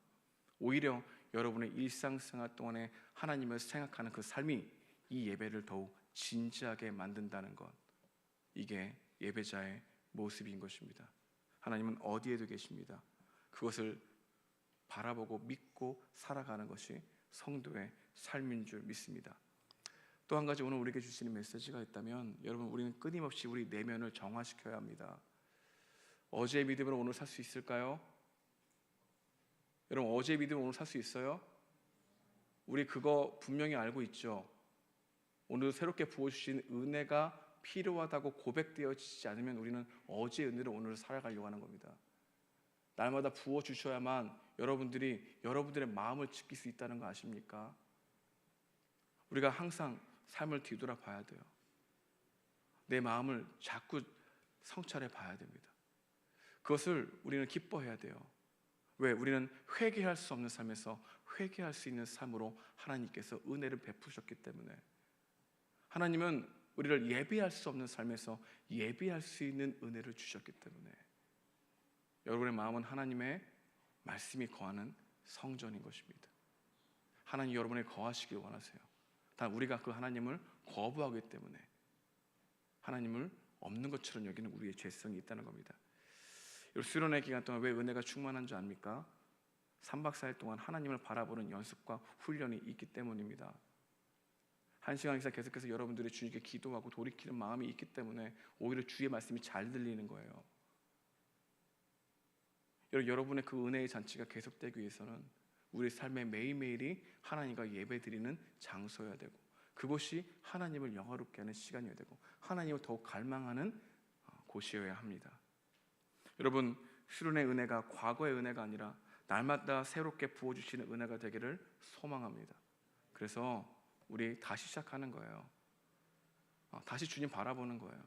오히려 여러분의 일상생활 동안에 하나님을 생각하는 그 삶이 이 예배를 더욱 진지하게 만든다는 것, 이게 예배자의 모습인 것입니다. 하나님은 어디에도 계십니다. 그것을 바라보고 믿고 살아가는 것이 성도의 삶인 줄 믿습니다. 또 한 가지 오늘 우리에게 주시는 메시지가 있다면, 여러분 우리는 끊임없이 우리 내면을 정화시켜야 합니다. 어제의 믿음으로 오늘 살 수 있을까요? 여러분 어제의 믿음으로 오늘 살 수 있어요? 우리 그거 분명히 알고 있죠. 오늘 새롭게 부어주신 은혜가 필요하다고 고백되어지지 않으면 우리는 어제의 은혜로 오늘을 살아가려고 하는 겁니다. 날마다 부어주셔야만 여러분들이 여러분들의 마음을 지킬 수 있다는 거 아십니까? 우리가 항상 삶을 뒤돌아 봐야 돼요. 내 마음을 자꾸 성찰해 봐야 됩니다. 그것을 우리는 기뻐해야 돼요. 왜? 우리는 회개할 수 없는 삶에서 회개할 수 있는 삶으로 하나님께서 은혜를 베푸셨기 때문에. 하나님은 우리를 예비할 수 없는 삶에서 예비할 수 있는 은혜를 주셨기 때문에 여러분의 마음은 하나님의 말씀이 거하는 성전인 것입니다. 하나님 여러분에 거하시길 원하세요. 단 우리가 그 하나님을 거부하기 때문에 하나님을 없는 것처럼 여기는 우리의 죄성이 있다는 겁니다. 수련회 기간 동안 왜 은혜가 충만한 줄 압니까? 3박 4일 동안 하나님을 바라보는 연습과 훈련이 있기 때문입니다. 1시간 이상 계속해서 여러분들이 주님께 기도하고 돌이키는 마음이 있기 때문에 오히려 주의 말씀이 잘 들리는 거예요. 여러분의 그 은혜의 잔치가 계속되기 위해서는 우리 삶의 매일매일이 하나님과 예배드리는 장소여야 되고, 그곳이 하나님을 영화롭게 하는 시간이어야 되고, 하나님을 더욱 갈망하는 곳이어야 합니다. 여러분, 수련의 은혜가 과거의 은혜가 아니라 날마다 새롭게 부어주시는 은혜가 되기를 소망합니다. 그래서 우리 다시 시작하는 거예요. 다시 주님 바라보는 거예요.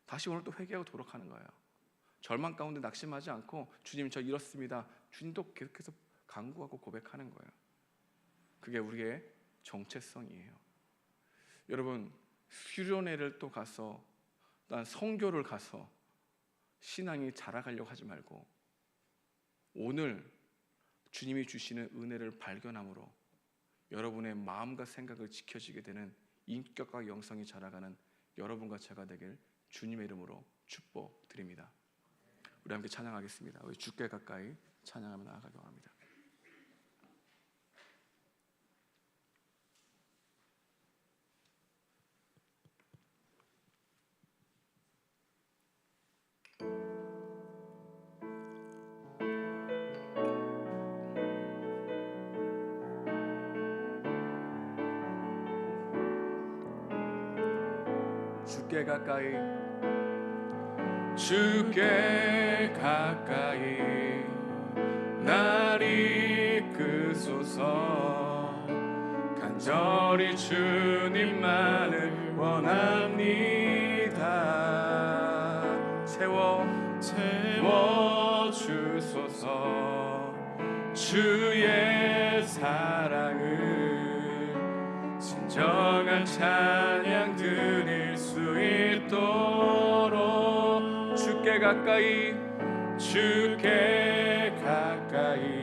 다시 오늘 또 회개하고 도록하는 거예요. 절망 가운데 낙심하지 않고 주님 저 이렇습니다. 주님도 계속해서 간구하고 고백하는 거예요. 그게 우리의 정체성이에요. 여러분, 수련회를 또 가서 난 성교를 가서 신앙이 자라가려고 하지 말고 오늘 주님이 주시는 은혜를 발견함으로 여러분의 마음과 생각을 지켜지게 되는 인격과 영성이 자라가는 여러분과 제가 되길 주님의 이름으로 축복드립니다. 우리 함께 찬양하겠습니다. 우리 주께 가까이 찬양하며 나아가기 원합니다. 주께 가까이, 주께 가까이 날 이끄소서. 간절히 주님만을 원합니다. 채워 주소서. 주의 사랑을 진정한 찬양 드릴 수 있도록 주께 가까이, 주께 가까이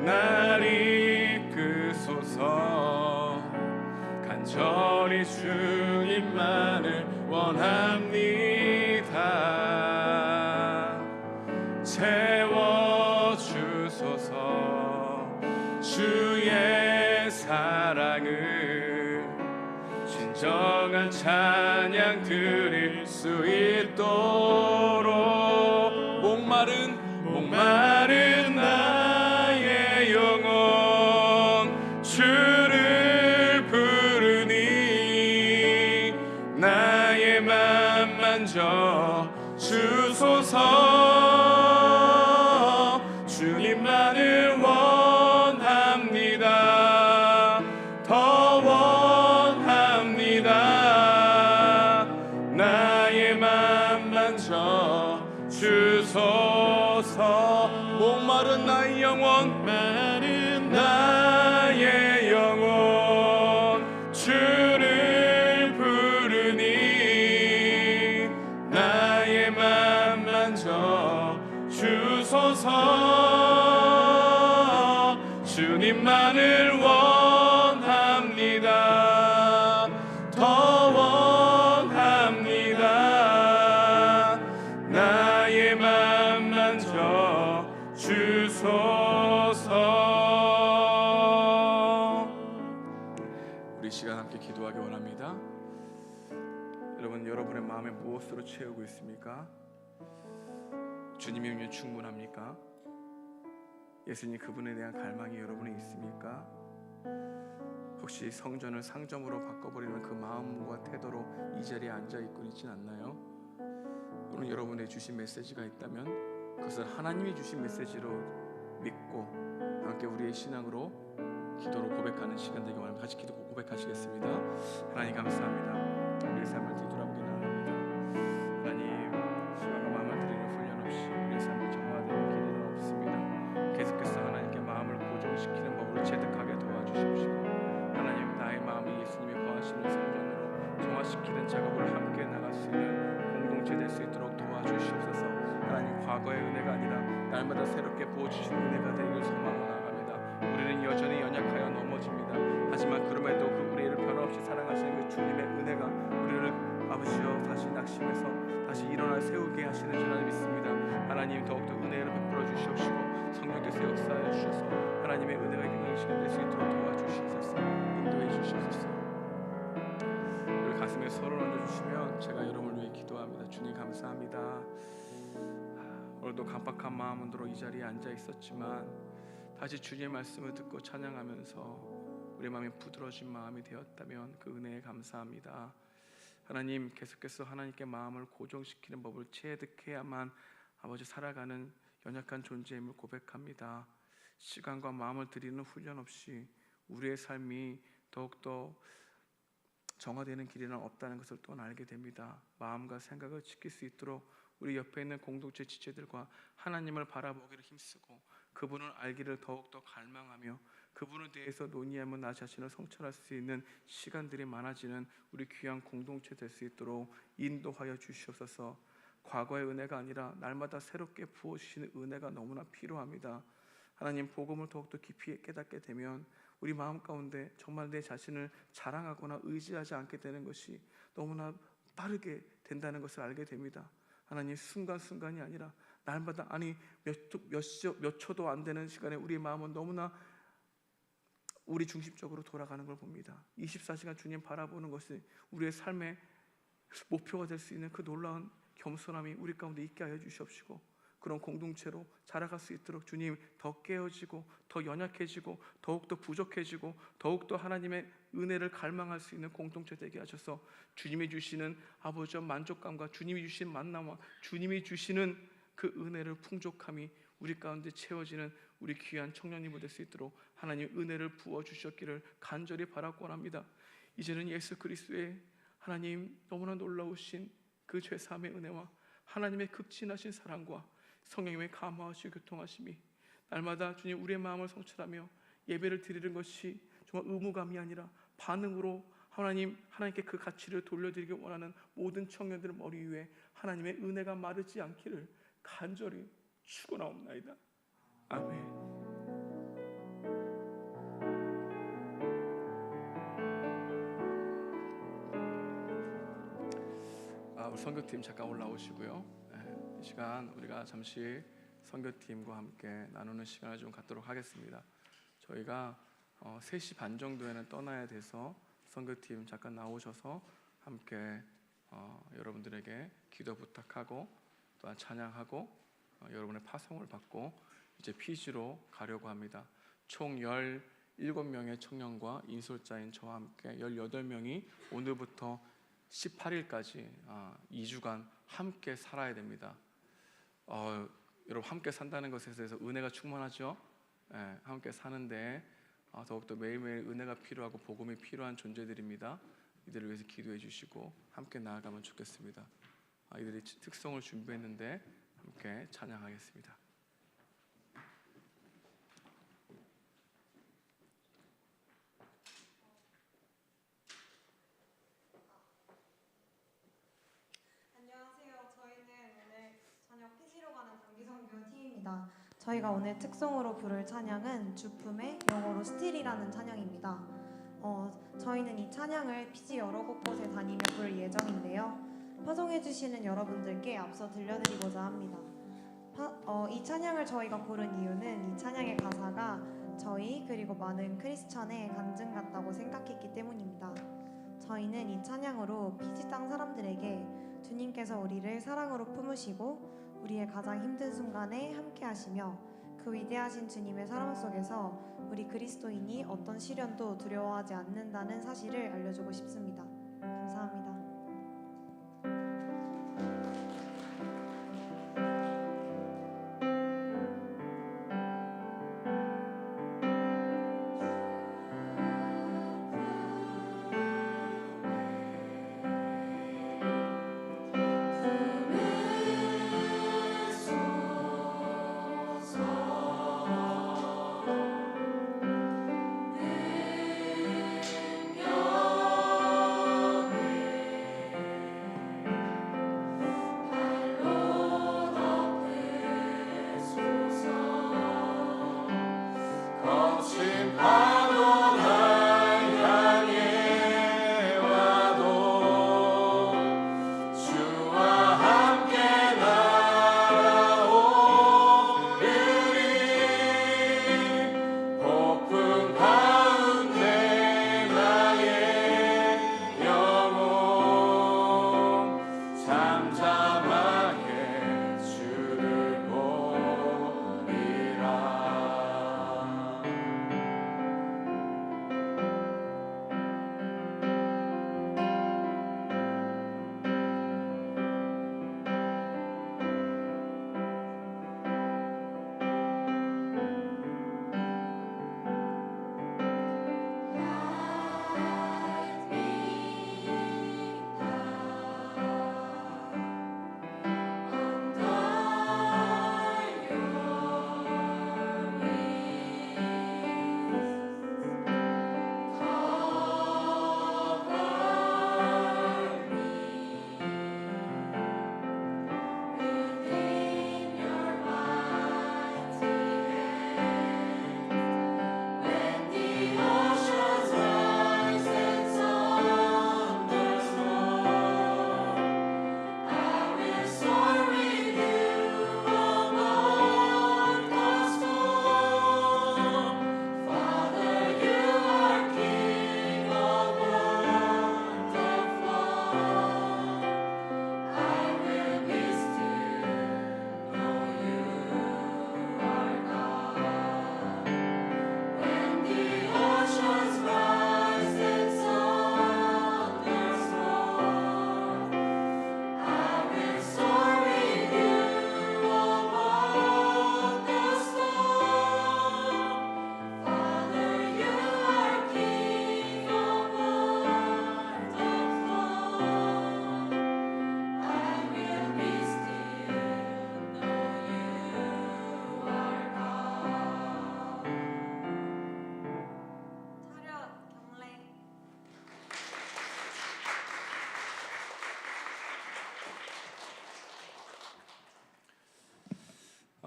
날 이끄소서. 간절히 주님만을 원합니다. 채워주소서. 주의 사랑을 진정한 찬양 드릴 수 있도록 목마른 나의 영혼 주를 부르니 나의 맘 만져 주소서. 주님만을 원합니다. 더 원합니다. 나의 맘 만져 주소서. 목마른 나의 영혼, 나의 영혼 주를 부르니 나의 맘 만져 주소서. 주님만을 원합니다. 더 원합니다. 나의 맘 만져 주소서. 우리 시간 함께 기도하기 원합니다. 여러분, 여러분의 마음에 무엇으로 채우고 있습니까? 주님이면 충분합니까? 예수님 그분에 대한 갈망이 여러분에 있습니까? 혹시 성전을 상점으로 바꿔버리는 그 마음과 태도로 이 자리에 앉아있고 있진 않나요? 오늘 여러분의 주신 메시지가 있다면 그것을 하나님이 주신 메시지로 믿고 함께 우리의 신앙으로 기도로 고백하는 시간 되기 원합니다. 같이 기도 고백하시겠습니다. 하나님 감사합니다. 우리의 삶을 뒤돌아보기는 합니다. 하나님, 시간과 마음을 드리는 훈련 없이 우리의 삶을 정화되는 길은 없습니다. 계속해서 하나님께 마음을 고정시키는 법으로 체득하게 도와주십시오. 하나님, 나의 마음이 예수님이 거하시는 성전으로 정화 서로 얹어주시면 제가 여러분을 위해 기도합니다. 주님 감사합니다. 오늘도 감박한 마음으로 이 자리에 앉아 있었지만 다시 주님의 말씀을 듣고 찬양하면서 우리 마음이 부드러워진 마음이 되었다면 그 은혜에 감사합니다. 하나님, 계속해서 하나님께 마음을 고정시키는 법을 체득해야만 아버지 살아가는 연약한 존재임을 고백합니다. 시간과 마음을 들이는 훈련 없이 우리의 삶이 더욱더 정화되는 길에는 없다는 것을 또 알게 됩니다. 마음과 생각을 지킬 수 있도록 우리 옆에 있는 공동체 지체들과 하나님을 바라보기를 힘쓰고 그분을 알기를 더욱더 갈망하며 그분에 대해서 논의하며 나 자신을 성찰할 수 있는 시간들이 많아지는 우리 귀한 공동체 될 수 있도록 인도하여 주시옵소서. 과거의 은혜가 아니라 날마다 새롭게 부어주시는 은혜가 너무나 필요합니다. 하나님, 복음을 더욱더 깊이 깨닫게 되면 우리 마음 가운데 정말 내 자신을 자랑하거나 의지하지 않게 되는 것이 너무나 빠르게 된다는 것을 알게 됩니다. 하나님, 순간순간이 아니라 날마다, 아니 몇 초도 안 되는 시간에 우리의 마음은 너무나 우리 중심적으로 돌아가는 걸 봅니다. 24시간 주님 바라보는 것이 우리의 삶의 목표가 될 수 있는 그 놀라운 겸손함이 우리 가운데 있게 하여 주시옵시고 그런 공동체로 자라갈 수 있도록 주님 더 깨어지고 더 연약해지고 더욱더 부족해지고 더욱더 하나님의 은혜를 갈망할 수 있는 공동체 되게 하셔서 주님이 주시는 아버지의 만족감과 주님이 주신 만남과 주님이 주시는 그 은혜를 풍족함이 우리 가운데 채워지는 우리 귀한 청년님이 될 수 있도록 하나님 은혜를 부어주셨기를 간절히 바라고 합니다. 이제는 예수 그리스도의 하나님 너무나 놀라우신 그 죄사함의 은혜와 하나님의 극진하신 사랑과 성령님의 감화하시고 교통하심이 날마다 주님 우리의 마음을 성찰하며 예배를 드리는 것이 정말 의무감이 아니라 반응으로 하나님께 그 가치를 돌려드리기 원하는 모든 청년들의 머리 위에 하나님의 은혜가 마르지 않기를 간절히 축원하옵나이다. 아멘. 우리 선교팀 잠깐 올라오시고요. 이 시간 우리가 잠시 선교팀과 함께 나누는 시간을 좀 갖도록 하겠습니다. 저희가 3시 반 정도에는 떠나야 돼서 선교팀 잠깐 나오셔서 함께 여러분들에게 기도 부탁하고 또한 찬양하고 여러분의 파송을 받고 이제 피지로 가려고 합니다. 총 17명의 청년과 인솔자인 저와 함께 18명이 오늘부터 18일까지 2주간 함께 살아야 됩니다. 여러분 함께 산다는 것에 대해서 은혜가 충만하죠. 함께 사는데 더욱더 매일매일 은혜가 필요하고 복음이 필요한 존재들입니다. 이들을 위해서 기도해 주시고 함께 나아가면 좋겠습니다. 이들이 특성을 준비했는데 함께 찬양하겠습니다. 저희가 오늘 특송으로 부를 찬양은 주품의 영어로 스틸이라는 찬양입니다. 저희는 이 찬양을 피지 여러 곳곳에 다니며 부를 예정인데요. 파송해주시는 여러분들께 앞서 들려드리고자 합니다. 이 찬양을 저희가 고른 이유는 이 찬양의 가사가 저희 그리고 많은 크리스천의 간증 같다고 생각했기 때문입니다. 저희는 이 찬양으로 피지 땅 사람들에게 주님께서 우리를 사랑으로 품으시고 우리의 가장 힘든 순간에 함께 하시며 그 위대하신 주님의 사랑 속에서 우리 그리스도인이 어떤 시련도 두려워하지 않는다는 사실을 알려주고 싶습니다. 감사합니다.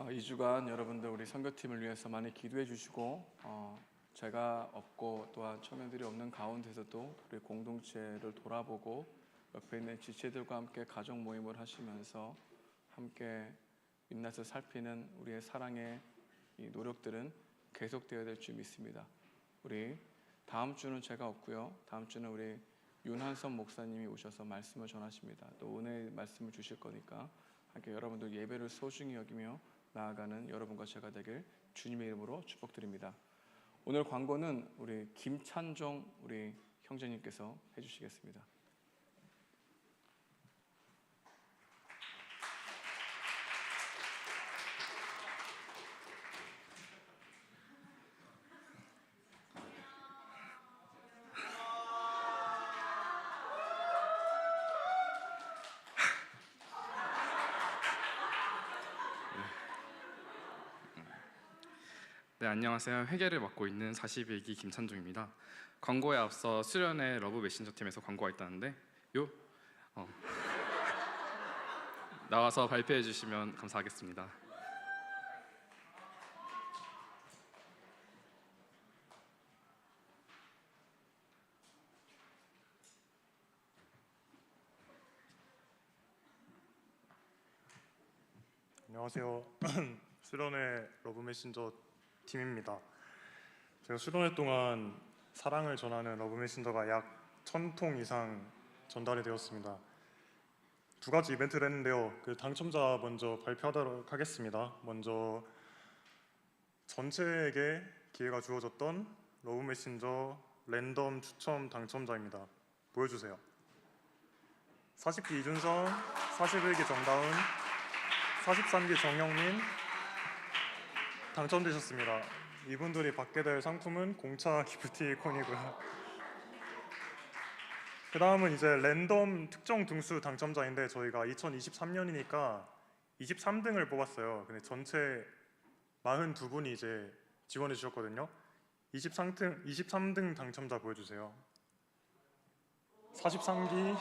2주간 여러분들 우리 선교팀을 위해서 많이 기도해 주시고 제가 없고 또한 청년들이 없는 가운데서도 우리 공동체를 돌아보고 옆에 있는 지체들과 함께 가족 모임을 하시면서 함께 민낯을 살피는 우리의 사랑의 이 노력들은 계속되어야 될 줄 믿습니다. 우리 다음 주는 제가 없고요. 다음 주는 우리 윤한선 목사님이 오셔서 말씀을 전하십니다. 또 은혜의 말씀을 주실 거니까 함께 여러분들 예배를 소중히 여기며 나아가는 여러분과 제가 되길 주님의 이름으로 축복드립니다. 오늘 광고는 우리 김찬종 우리 형제님께서 해주시겠습니다. 네, 안녕하세요. 회계를 맡고 있는 41기 김찬종입니다. 광고에 앞서 수련회 러브 메신저 팀에서 광고가 있다는데 나와서 발표해 주시면 감사하겠습니다. 안녕하세요. 수련회 러브 메신저 팀입니다. 제가 수련회 동안 사랑을 전하는 러브 메신저가 약 1000통 이상 전달이 되었습니다. 두 가지 이벤트를 했는데요. 그 당첨자 먼저 발표하도록 하겠습니다. 먼저 전체에게 기회가 주어졌던 러브 메신저 랜덤 추첨 당첨자입니다. 보여주세요. 40기 이준성, 41기 정다운, 43기 정영민 당첨되셨습니다. 이분들이 받게 될 상품은 공차 기프티콘이고요. 그 다음은 이제 랜덤 특정 등수 당첨자인데 저희가 2023년이니까 23등을 뽑았어요. 근데 전체 42분이 이제 지원해 주셨거든요. 23등 당첨자 보여주세요. 43기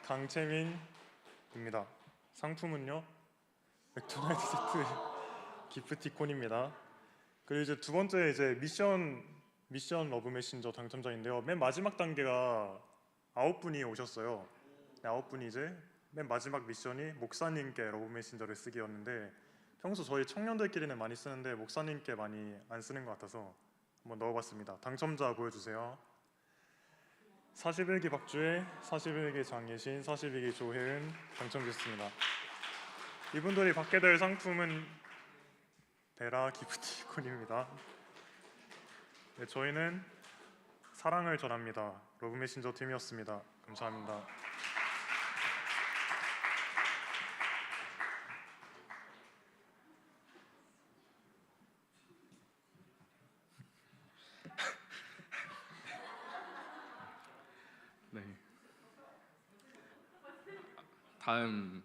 강채민입니다. 상품은요 맥도날드 세트 기프티콘입니다. 그리고 이제 두 번째 이제 미션 러브 메신저 당첨자인데요. 맨 마지막 단계가 9분이 오셨어요. 9분이 이제 맨 마지막 미션이 목사님께 러브 메신저를 쓰기였는데 평소 저희 청년들끼리는 많이 쓰는데 목사님께 많이 안 쓰는 것 같아서 한번 넣어봤습니다. 당첨자 보여주세요. 41기 박주혜, 41기 장예신, 41기 조혜은 당첨됐습니다. 이분들이 받게 될 상품은 베라 기프티콘입니다. 네, 저희는 사랑을 전합니다. 러브 메신저 팀이었습니다. 감사합니다. 네. 다음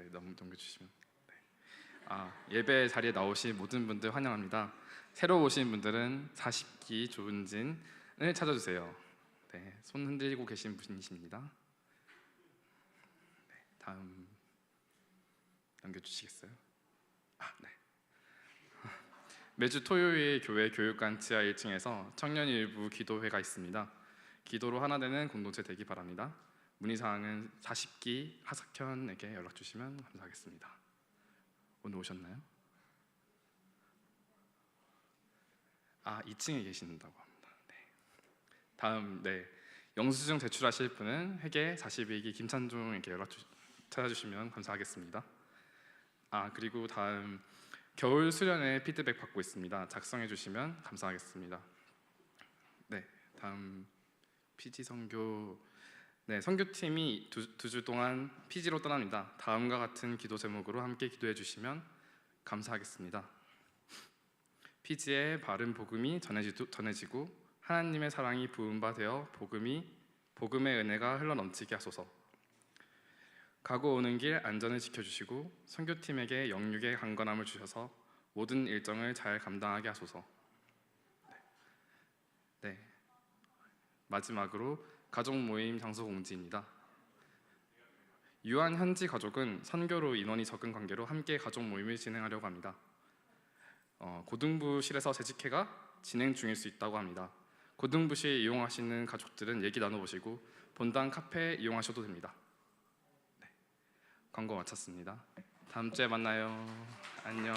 넘겨주시면. 네. 예배 자리에 나오신 모든 분들 환영합니다. 새로 오신 분들은 40기 조은진을 찾아주세요. 네, 손 흔들고 계신 분이십니다. 네, 다음 넘겨주시겠어요? 네. 매주 토요일 교회 교육관 지하 1층에서 청년 일부 기도회가 있습니다. 기도로 하나 되는 공동체 되기 바랍니다. 문의사항은 40기 하석현에게 연락 주시면 감사하겠습니다. 오늘 오셨나요? 2층에 계신다고 합니다. 네. 다음 영수증 제출하실 분은 회계 41기 김찬종에게 찾아주시면 감사하겠습니다. 그리고 다음 겨울 수련회 피드백 받고 있습니다. 작성해 주시면 감사하겠습니다. 네, 다음 PG 선교. 네, 선교팀이 두 주 동안 PG로 떠납니다. 다음과 같은 기도 제목으로 함께 기도해 주시면 감사하겠습니다. PG의 바른 복음이 전해지고 하나님의 사랑이 부은 바 되어 복음의 은혜가 흘러넘치게 하소서. 가고 오는 길 안전을 지켜주시고 선교팀에게 영육의 강건함을 주셔서 모든 일정을 잘 감당하게 하소서. 네, 마지막으로 가족 모임 장소 공지입니다. 유한 현지 가족은 선교로 인원이 적은 관계로 함께 가족 모임을 진행하려고 합니다. 고등부실에서 재직회가 진행 중일 수 있다고 합니다. 고등부실 이용하시는 가족들은 얘기 나눠보시고 본당 카페 이용하셔도 됩니다. 네, 광고 마쳤습니다. 다음 주에 만나요. 안녕.